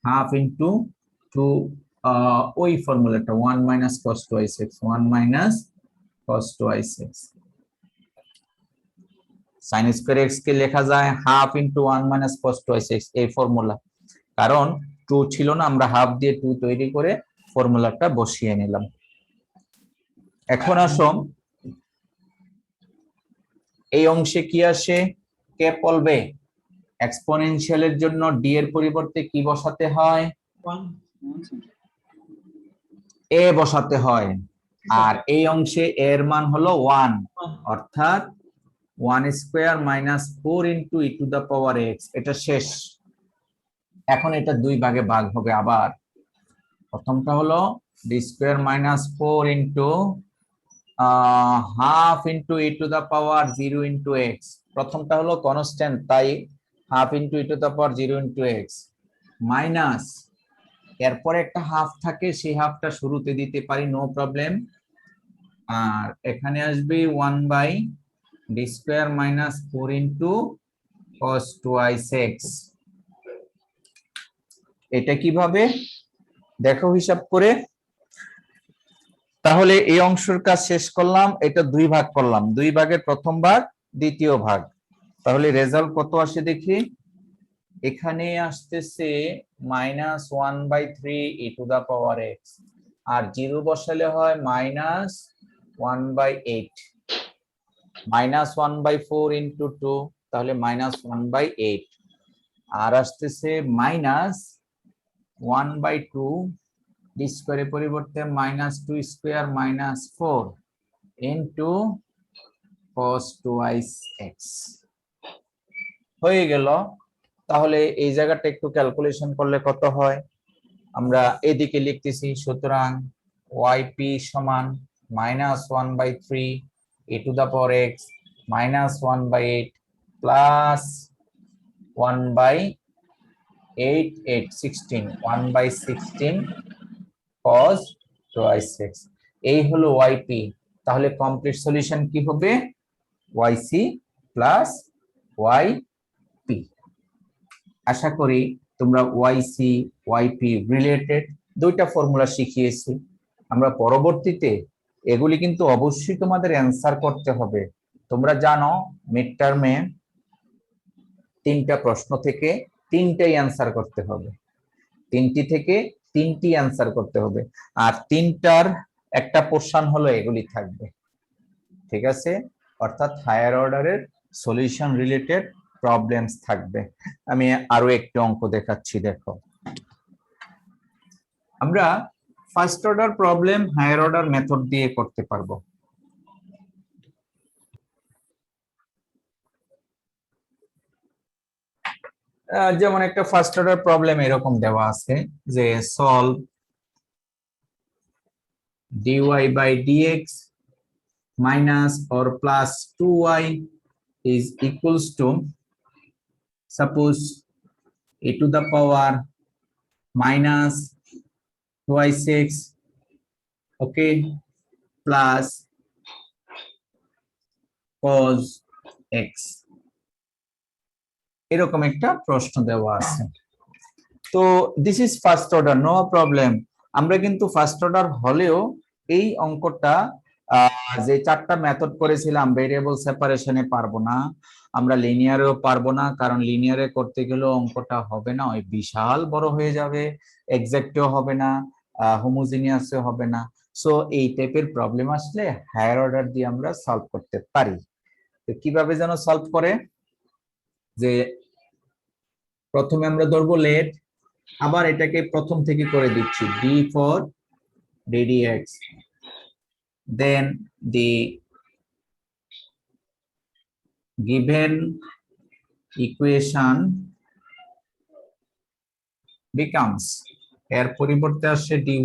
হাফ ইনটু 2 ওই ফর্মুলাটা 1 minus cos 2x 1 minus cos 2x। sin square x কে লেখা যায় half into 1 minus cos 2x, এই formula. কারণ 2 ছিল না, আমরা হাফ দিয়ে 2 তৈরি করে ফর্মুলাটা বসিয়ে নিলাম। এখন আসুন এই অংশে কি আসে? কে বলবে? এক্সপোনেনশিয়ালের জন্য d এর পরিবর্তে কি বসাতে হয়? a বসাতে হয়। আর এই অংশে a এর মান হলো 1, অর্থাৎ 1 square minus 4 into e to the power x। এটা শেষ। এখন এটা দুই ভাগে ভাগ হবে আবার। প্রথমটা হলো d square minus 4 into half into e to the power 0 into x। প্রথমটা হলো কনস্ট্যান্ট, তাই half into e to the power 0 into x minus এরপরে একটা হাফ থাকে, সেই হাফটা শুরুতে দিতে পারি, নো প্রবলেম। আর এখানে আসবে 1 by d square minus 4 into cos 2x। এটা কিভাবে দেখো হিসাব করে। তাহলে এই অংশের কাজ শেষ করলাম। এটা দুই ভাগ করলাম, দুই ভাগের প্রথম ভাগ দ্বিতীয় ভাগ। তাহলে রেজাল্ট কত আসে দেখি। এখানে আসতেছে minus 1/3 e to the power x, আর 0 বসালে হয় মাইনাস 1/8, মাইনাস 1/4 ইন্টু 2, তাহলে মাইনাস 1/8। আর আসতেছে মাইনাস 1/2 d স্কয়ারের পরিবর্তে minus 2 square minus 4 into cos 2x হয়ে গেল। তাহলে এই জায়গাটা একটু ক্যালকুলেশন করলে কত হয় আমরা এদিকে লিখতেছি। সুতরাং yp সমান minus 1/3 e to the power x minus 1/8 plus 1/8 1/16 cos 2x। এই হলো yp। তাহলে কমপ্লিট সলিউশন কি হবে? yc plus yp। আশা করি তোমরা yc yp রিলেটেড দুইটা ফর্মুলা শিখিয়েছি। আমরা পরবর্তীতে এগুলি কিন্তু অবশ্যই তোমাদের অ্যান্সার করতে হবে। তোমরা জানো মিড টার্মে 3টা প্রশ্ন থেকে 3টাই অ্যান্সার করতে হবে, 3টি থেকে 3টি অ্যান্সার করতে হবে। আর 3টার একটা পোরশন হলো এগুলি থাকবে, ঠিক আছে? অর্থাৎ হায়ার অর্ডারের সলিউশন রিলেটেড প্রবলেমস থাকবে। আমি আরো একটু অঙ্ক দেখাচ্ছি, দেখো। আমরা first order problem higher order method দিয়ে করতে পারবো। যেমন একটা ফার্স্ট অর্ডার প্রবলেম এরকম দেওয়া আছে যে solve dy by dx minus or plus 2y is equals to, suppose a to the power minus 2y6, okay, plus cos x, এরকম একটা প্রশ্ন দেওয়া আছে। তো this is first order, no problem. আমরা কিন্তু ফার্স্ট অর্ডার হলেও এই অঙ্কটা যে চারটা মেথড করেছিলাম ভেরিয়েবল সেপারেশনে পারবো না, আমরা লিনিয়ারেও পারবো না, কারণ লিনিয়ারে করতে গেলেও অঙ্কটা হবে না, ওই বিশাল বড় হয়ে যাবে, এক্সাক্টও হবে না, হোমোজিনিয়াসও হবে না। সো এই টাইপের প্রবলেম আসলে হায়ার অর্ডার দিয়ে আমরা সলভ করতে পারি। তো কিভাবে যেন সলভ করে, যে প্রথমে আমরা ধরবো লেট, আবার এটাকে প্রথম থেকে করে দিচ্ছি, d for ddx, then the given equation becomes, এর পরিবর্তে আসছে dy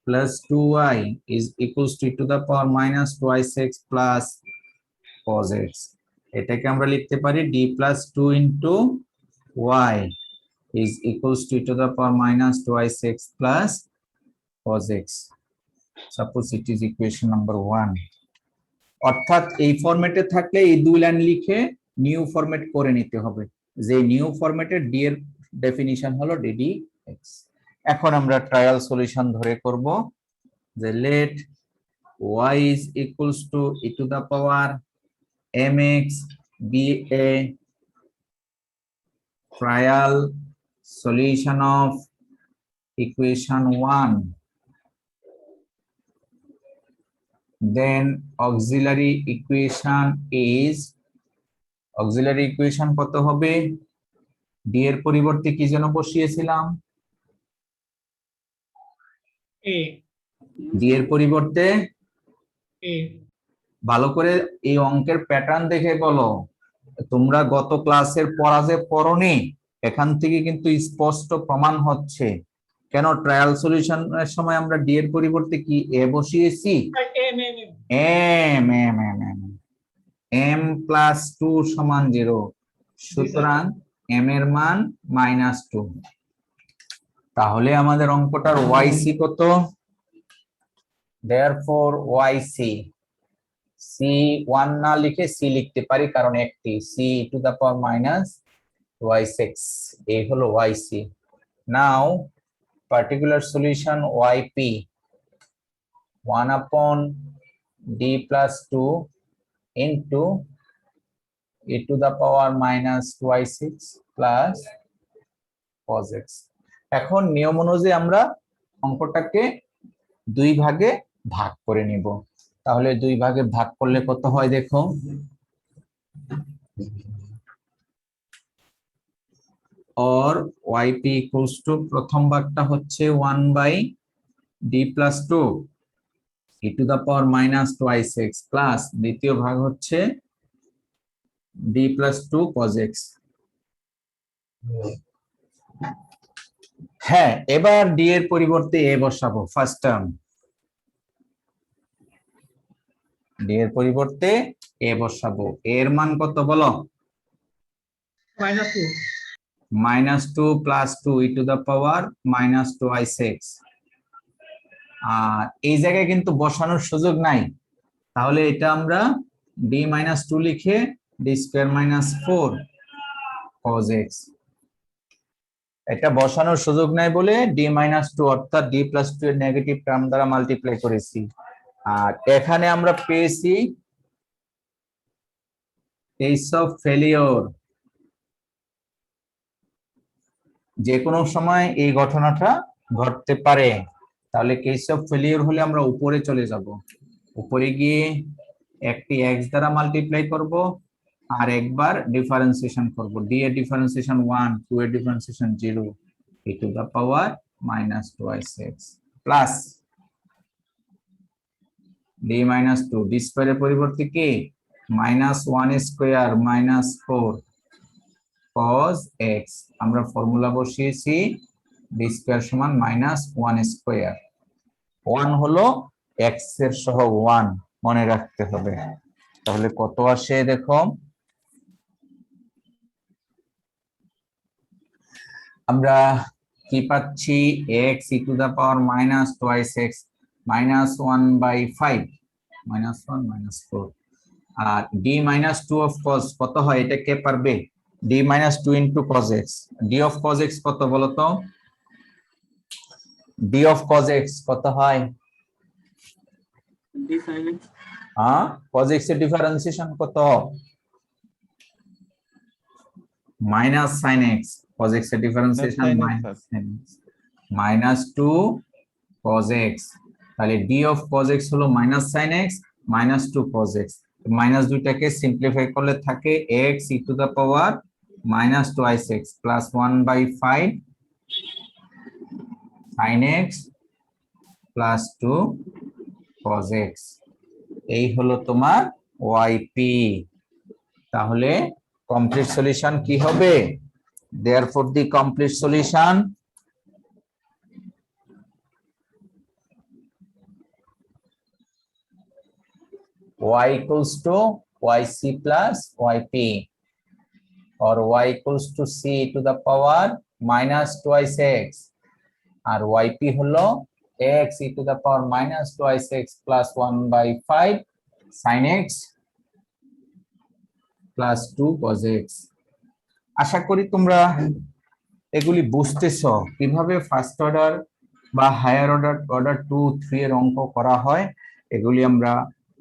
plus 2y is equals to e to the power minus 2y6 plus cos x, এটাকে আমরা লিখতে পারি d plus 2 into y is equals to e to the power minus 2y6 plus cos x. Suppose it is equation number 1. অর্থাৎ এই ফরম্যাটে থাকলে এই দুই লাইন লিখে নিউ ফরম্যাট করে নিতে হবে, যে নিউ ফরম্যাটের ডি এর ডেফিনিশন হলো ddx। এখন আমরা ট্রায়াল সলিউশন ধরে করব, যে late y is equals to e to the power mx be a trial solution of equation 1, then auxiliary equation is, auxiliary equation কত হবে, d এর পরিবর্তে কি যেন বসিয়েছিলাম, a, d এর পরিবর্তে a, ভালো করে এই অঙ্কের প্যাটার্ন দেখে বলো, তোমরা গত ক্লাসের পড়া যে পড়নি, এখান থেকে কিন্তু স্পষ্ট প্রমাণ হচ্ছে কেন ট্রায়াল সলিউশনের সময় আমরা ডি এর পরিবর্তে কি এ বসিয়েছি, m, m m m m m plus 2 সমান 0, সুতরাং এম এর মান -2, তাহলে আমাদের অঙ্কটার yc কত, therefore yc, c1 না লিখে c লিখতে পারি কারণ একটি, c to the power minus y6, এই হলো yc। Now particular solution yp 1 upon d plus 2 into e to the power minus y6 plus cos x। এখন নিয়ম অনুযায়ী আমরা অঙ্কটাকে দুই ভাগে ভাগ করে নিব, তাহলে দুই ভাগে ভাগ করলে কত হয় দেখো, or yp equals to, প্রথম ভাগটা হচ্ছে 1 by d plus 2 e to the power minus 2y6 plus দ্বিতীয় ভাগ হচ্ছে d plus 2 cos x। হ্যাঁ, এবার d এর পরিবর্তে a বসাবো, ফার্স্ট টার্ম, d এর পরিবর্তে a বসাবো, এর মান কত বলো, -2, -2 plus 2 e to the power minus 2y6, আর এই জায়গায় কিন্তু বসানোর সুযোগ নাই, তাহলে এটা আমরা d - 2 লিখে d স্কয়ার -4 cos x, এটা বসানোর সুযোগ নাই বলে d - 2 অর্থাৎ d plus 2 এর নেগেটিভ টার্ম দ্বারা মাল্টিপ্লাই করেছি, আর এখানে আমরা পেয়েছি কেস অফ ফেলিওর, যে কোনো সময় এই ঘটনাটা ঘটতে পারে, তাহলে কেস অফ ফেলিওর হলে আমরা উপরে চলে যাব, উপরে গিয়ে একটি x দ্বারা মাল্টিপ্লাই করব আর একবার ডিফারেন্সিয়েশন করব, d এর ডিফারেন্সিয়েশন 1, 2 এর differentiation 0 e to the power minus 2y6 plus d - 2 d স্কয়ারের পরিবর্তে কি -1 স্কয়ার -4 cos x, আমরা ফর্মুলা বসিয়েছি d স্কয়ার সমান -1 স্কয়ার, 1 হলো x এর সহ 1 মনে রাখতে হবে। তাহলে কত আসে দেখো, আমরা কি পাচ্ছি, x e to the power minus twice x minus 1/5 -1 -4, আর d মাইনাস 2 অফ cos কত হয়, এটা কে পারবে? d minus 2 into cos x, d of cos x কত বলো তো, d অফ cos x কত হয়? d sin x হ্যাঁ, cos x এর ডিফারেন্সিয়েশন কত? Minus sin x, cos x এর differentiation sin x minus sin x, minus 2 cos x, তাহলে d অফ cos x হলো minus sin x minus 2 cos x, minus দুইটাকে simplify করলে থাকে x e to the power minus twice x plus 1/5 sin x plus 2 cos x, এই হলো তোমার yp। তাহলে complete solution কি হবে? Therefore the complete solution y equals to yc plus yp, or y equals to c to the power minus twice x, R yp হলো x e to the power minus twice x plus 1/5 sin x plus 2 cos x। আশা করি তোমরা এগুলি বুঝতেছো কিভাবে first order বা higher order 2, 3 এর অঙ্ক করা হয়। এগুলি আমরা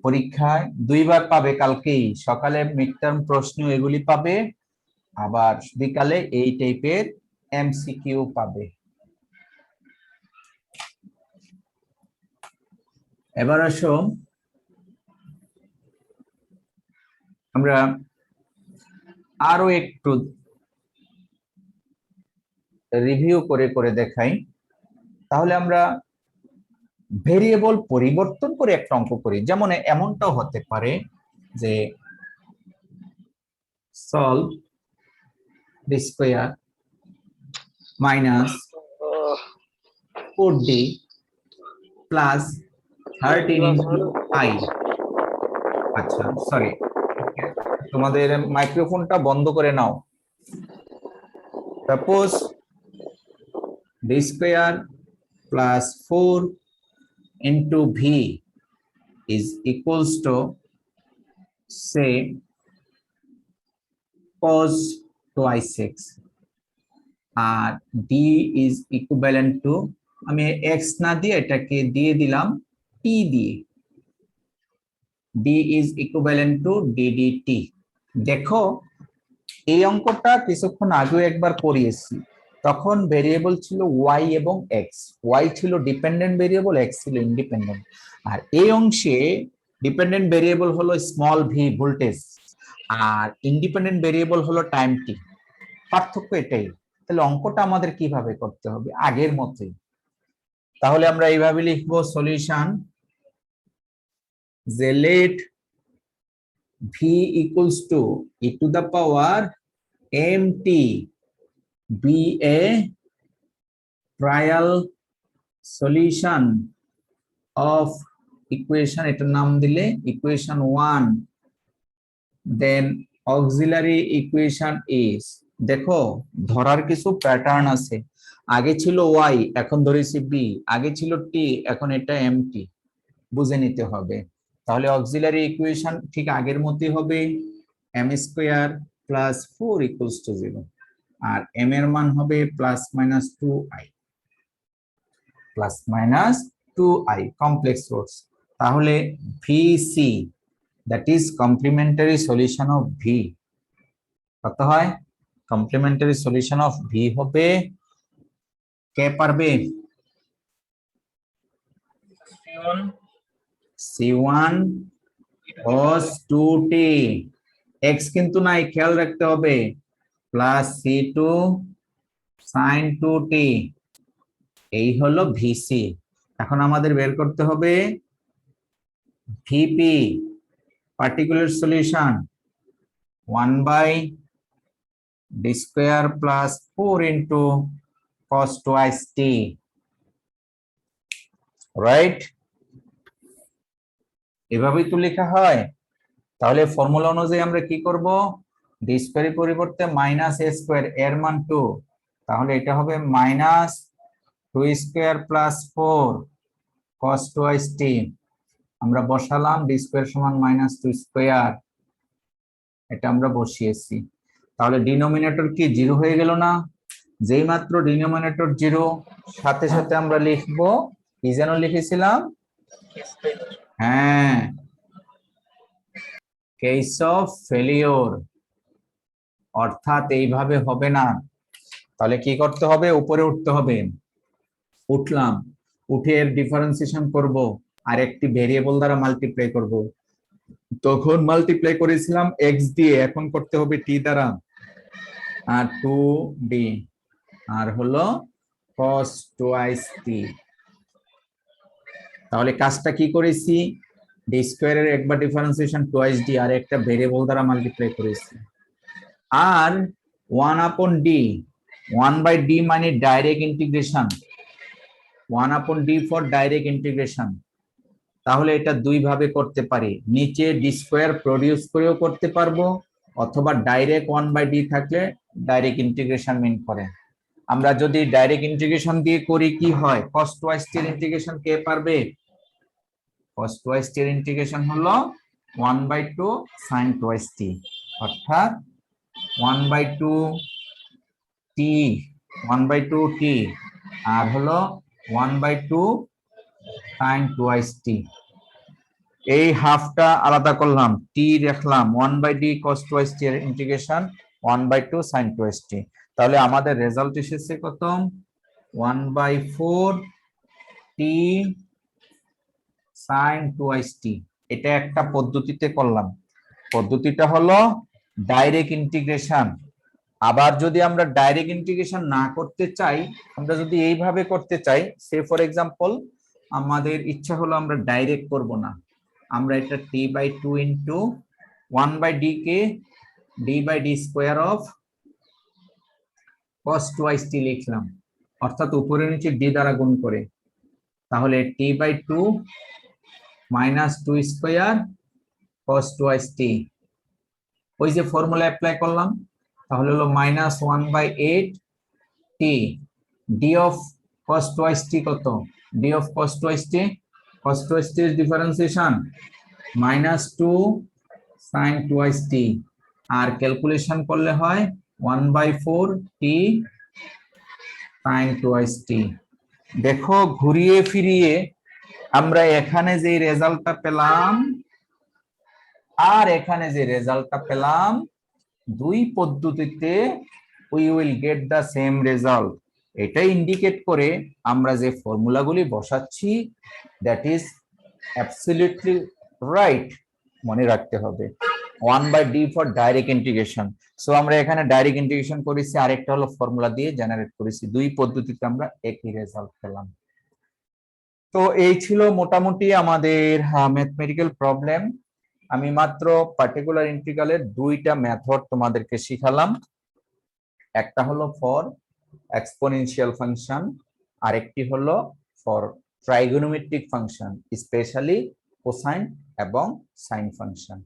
পরীক্ষায় দুইবার পাবে, কালকেই সকালে মিড টার্ম প্রশ্ন এগুলি পাবে, আবার বিকালে এই টাইপের এমসিকিউ পাবে। এবার আসো আমরা আরো একটু রিভিউ করে করে দেখাই। তাহলে আমরা ভেরিয়েবল পরিবর্তন করে একটা অঙ্ক করি, যেমন এমনটাও হতে পারে যে solve d square minus 4d plus 13 into i। আচ্ছা সরি, তোমাদের মাইক্রোফোনটা বন্ধ করে নাও। Suppose d square plus 4 into v is equals to say cos twice x, আর d is equivalent to, আমি x না দিয়ে এটাকে দিয়ে দিলাম t দিয়ে, d is equivalent to d dt। দেখো এই অঙ্কটা কিছুক্ষণ আগে একবার করিয়েছি, তখন ভেরিয়েবল ছিল y এবং x, y ছিল ডিপেন্ডেন্ট ভেরিয়েবল, x ছিল ইন্ডিপেন্ডেন্ট, আর এই অংশে ডিপেন্ডেন্ট ভেরিয়েবল হলো স্মল v ভোল্টেজ, আর ইন্ডিপেন্ডেন্ট ভেরিয়েবল হলো টাইম t। পার্থক্য এটাই। তাহলে অঙ্কটা আমাদের কিভাবে করতে হবে? আগের মতোই। তাহলে আমরা এইভাবে লিখবো সলিউশন, যে late v equals to e to the power mt be a trial solution of equation, এটার নাম দিলে equation 1, then auxiliary equation is, দেখো ধরার কিছু প্যাটার্ন আছে, আগে ছিল y এখন ধরেছি b, আগে ছিল t এখন এটা mt, বুঝে নিতে হবে। তাহলে অক্সিলারি ইকুয়েশন ঠিক আগের মতই হবে, m square plus 4 equals to 0, আর m এর মান হবে plus minus 2i, plus minus 2i complex roots. তাহলে vc that is complementary solution of v কত হয়? কমপ্লিমেন্টারি সলিউশন অফ v হবে, কে পারবে? c1 cos 2t, x কিন্তু নাই, খেয়াল রাখতে হবে, প্লাস c2 sin 2t, এই হলো vc। এখন আমাদের বের করতে হবে vp, particular solution 1/d square plus 4 into cos twice t, right? এভাবেই তো লেখা হয়। তাহলে ফর্মুলা অনুযায়ী আমরা কি করব, ডি স্কোয়ারের পরিবর্তে মাইনাস এ স্কোয়ার, এর মান 2, তাহলে এটা হবে minus 2 square plus 4 cos 2t। আমরা বসালাম ডি স্কোয়ার সমান মাইনাস 2 স্কোয়ার, এটা আমরা বসিয়েছি। তাহলে ডিনোমিনেটর কি 0 হয়ে গেল না? যেই মাত্র ডিনোমিনেটর 0, সাথে সাথে আমরা লিখবো কি যেন লিখেছিলাম, হ্যাঁ, কেস অফ ফেলিওর, অর্থাৎ এইভাবে হবে না। তাহলে কি করতে হবে, উপরে উঠতে হবে। উঠলাম, উঠে এর ডিফারেন্সিয়েশন করব, আর একটি ভেরিয়েবল দ্বারা মাল্টিপ্লাই করব। তখন মাল্টিপ্লাই করেছিলাম এক্স দিয়ে, এখন করতে হবে টি দ্বারা, আর 2d, আর হলো cos 2t। তাহলে কাজটা কি করেছি, ডি স্কোয়ারের একবার ডিফারেন্সিয়েশন টুয়াইস ডি, আর একটা ভেরিয়েবল দ্বারা মাল্টিপ্লাই করেছি। আর 1/d, 1/d মানে direct integration, 1/d for direct integration. তাহলে এটা দুই ভাবে করতে পারি, নিচে ডি স্কোয়ার প্রডিউস করেও করতে পারবো, অথবা ডাইরেক্ট 1/d থাকলে ডাইরেক্ট ইন্টিগ্রেশন মিন করে। আমরা যদি ডাইরেক্ট ইন্টিগ্রেশন দিয়ে করি কি হয়, cos 2t এর ইন্টিগ্রেশন কে পারবে? cos 2t এর ইন্টিগ্রেশন হলো 1/2 sin 2t, অর্থাৎ 1/2t, 1/2t, আর হলো 1/2 sin 2t। এই হাফটা আলাদা করলাম, টি রাখলাম, 1/d cos 2t এর ইন্টিগ্রেশন 1/2 sin 2t। তাহলে আমাদের রেজাল্ট এসেছে কত, 1/4t sin 2t। এটা একটা পদ্ধতিতে করলাম, পদ্ধতিটা হলো ডাইরেক্ট ইন্টিগ্রেশন। আবার যদি আমরা ডাইরেক্ট ইন্টিগ্রেশন না করতে চাই, আমরা যদি এইভাবে করতে চাই, সে ফর এক্সাম্পল আমাদের ইচ্ছা হলো আমরা ডাইরেক্ট করব না, আমরা এটা t/2 into 1/d K d/d square of cos 2t লিখলাম, অর্থাৎ উপরে নিচে d দ্বারা গুণ করে। তাহলে t/2 minus 2 square cos 2t, ওই যে ফর্মুলা অ্যাপ্লাই করলাম, তাহলে হলো minus 1/8 t, d of cos 2t কত, d of cos 2t, cos 2t এর ডিফারেন্সিয়েশন মাইনাস 2 sin 2t, আর ক্যালকুলেশন করলে হয় 1/4t sin 2t। দেখো ঘুরিয়ে ফিরিয়ে আমরা এখানে যে রেজাল্টটা পেলাম আর এখানে যে রেজাল্টটা পেলাম, দুই পদ্ধতিতে we will get the same result. এটা ইন্ডিকেট করে আমরা যে ফর্মুলাগুলি বসাচ্ছি দ্যাট ইজ অ্যাবসলিউটলি রাইট, মনে রাখতে হবে। 1/d for direct integration, so আমরা এখানে ডাইরেক্ট ইন্টিগ্রেশন করেছি, আরেকটা হলো ফর্মুলা দিয়ে জেনারেট করেছি, দুই পদ্ধতিতে আমরা একই রেজাল্ট পেলাম। তো এই ছিল মোটামুটি আমাদের ম্যাথমেটিক্যাল প্রবলেম। আমি মাত্র পার্টিকুলার ইন্টিগ্রালের দুইটা মেথড তোমাদেরকে শিখালাম, একটা হলো ফর এক্সপোনেনশিয়াল ফাংশন, আরেকটি হলো for trigonometric function, specially cosine এবং সাইন ফাংশন।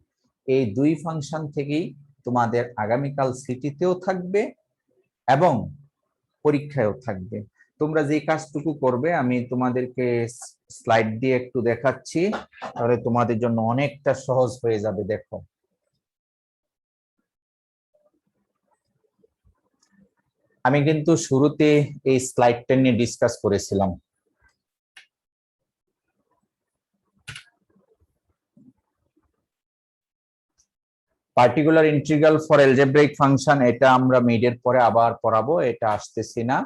এই দুই ফাংশন থেকেই তোমাদের আগামীকাল সিটিতেও থাকবে এবং পরীক্ষায়ও থাকবে। তোমরা যে কাজটুকু করবে আমি তোমাদেরকে স্লাইড দিয়ে একটু দেখাচ্ছি, তাহলে তোমাদের জন্য অনেকটা সহজ হয়ে যাবে। দেখো, আমি কিন্তু শুরুতে এই স্লাইডটা নিয়ে ডিসকাস করেছিলাম। Particular integral for algebraic function, এটা আমরা মিডের পরে আবার পড়াবো, এটা আসতেছি না।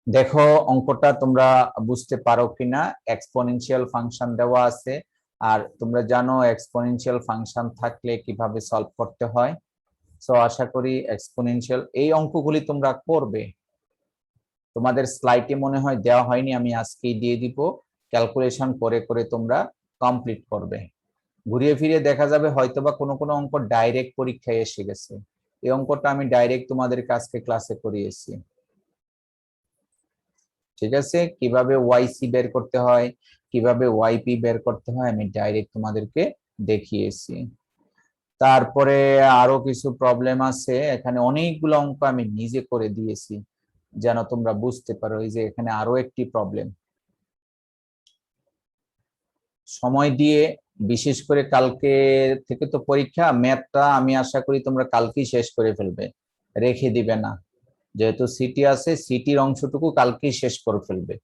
দেখো অঙ্কটা তোমরা বুঝতে পারো কিনা, এক্সপোনেনশিয়াল ফাংশন দেওয়া আছে, আর তোমরা জানো এক্সপোনেনশিয়াল ফাংশন থাকলে কিভাবে সলভ করতে হয়। সো আশা করি এক্সপোনেনশিয়াল এই অঙ্কগুলি তোমরা করবে। তোমাদের স্লাইডে মনে হয় দেওয়া হয়নি, আমি আজকেই দিয়ে দিব, ক্যালকুলেশন করে করে তোমরা কমপ্লিট করবে। ঘুরিয়ে ফিরিয়ে দেখা যাবে হয়তোবা কোনো কোনো অঙ্ক ডাইরেক্ট পরীক্ষায় এসে গেছে, এই অঙ্কটা আমি ডাইরেক্ট তোমাদের কাছকে ক্লাসে করিয়েছি। ঠিক আছে, কিভাবে ওয়াইসি বের করতে হয়, কিভাবে ওয়াইপি বের করতে হয় আমি ডাইরেক্ট তোমাদেরকে দেখিয়েছি। তারপরে আরো কিছু প্রবলেম আছে, এখানে অনেকগুলো অঙ্ক আমি নিজে করে দিয়েছি যেন তোমরা বুঝতে পারো। এই যে এখানে আরো একটি প্রবলেম, সময় দিয়ে, বিশেষ করে কালকে থেকে তো পরীক্ষা, ম্যাথটা আমি আশা করি তোমরা কালকেই শেষ করে ফেলবে, রেখে দিবে না। যেহেতু সিটি আছে, সিটির অংশটুকু কালকেই শেষ করে ফেলবে।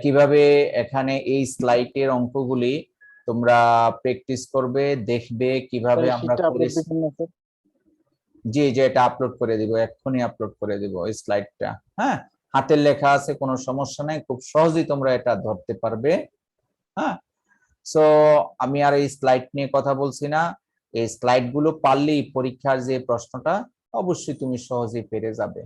কিভাবে এখানে এই স্লাইডের অঙ্কগুলি তোমরা প্র্যাকটিস করবে, দেখবে কিভাবে আমরা করেছি। জি, যে এটা আপলোড করে দিব, এক্ষুনি আপলোড করে দিব এই স্লাইডটা। হ্যাঁ, হাতের লেখা আছে, কোনো সমস্যা নাই, খুব সহজেই তোমরা এটা ধরতে পারবে। হ্যাঁ, সো আমি আর এই স্লাইড নিয়ে কথা বলছি না, এই স্লাইড গুলো পারলেই পরীক্ষার যে প্রশ্নটা অবশ্যই তুমি সহজেই পেরে যাবে।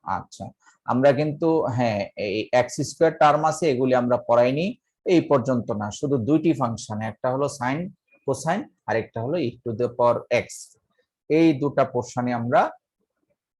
আচ্ছা, আমরা কিন্তু হ্যাঁ এই এক্স স্কোয়ার টার্ম আছে, এগুলি আমরা পড়াইনি এই পর্যন্ত না, শুধু দুইটি ফাংশন, একটা হলো সাইন কোসাইন আর একটা হলো ই টু দ্য পাওয়ার এক্স, এই দুটা পোর্শনে আমরা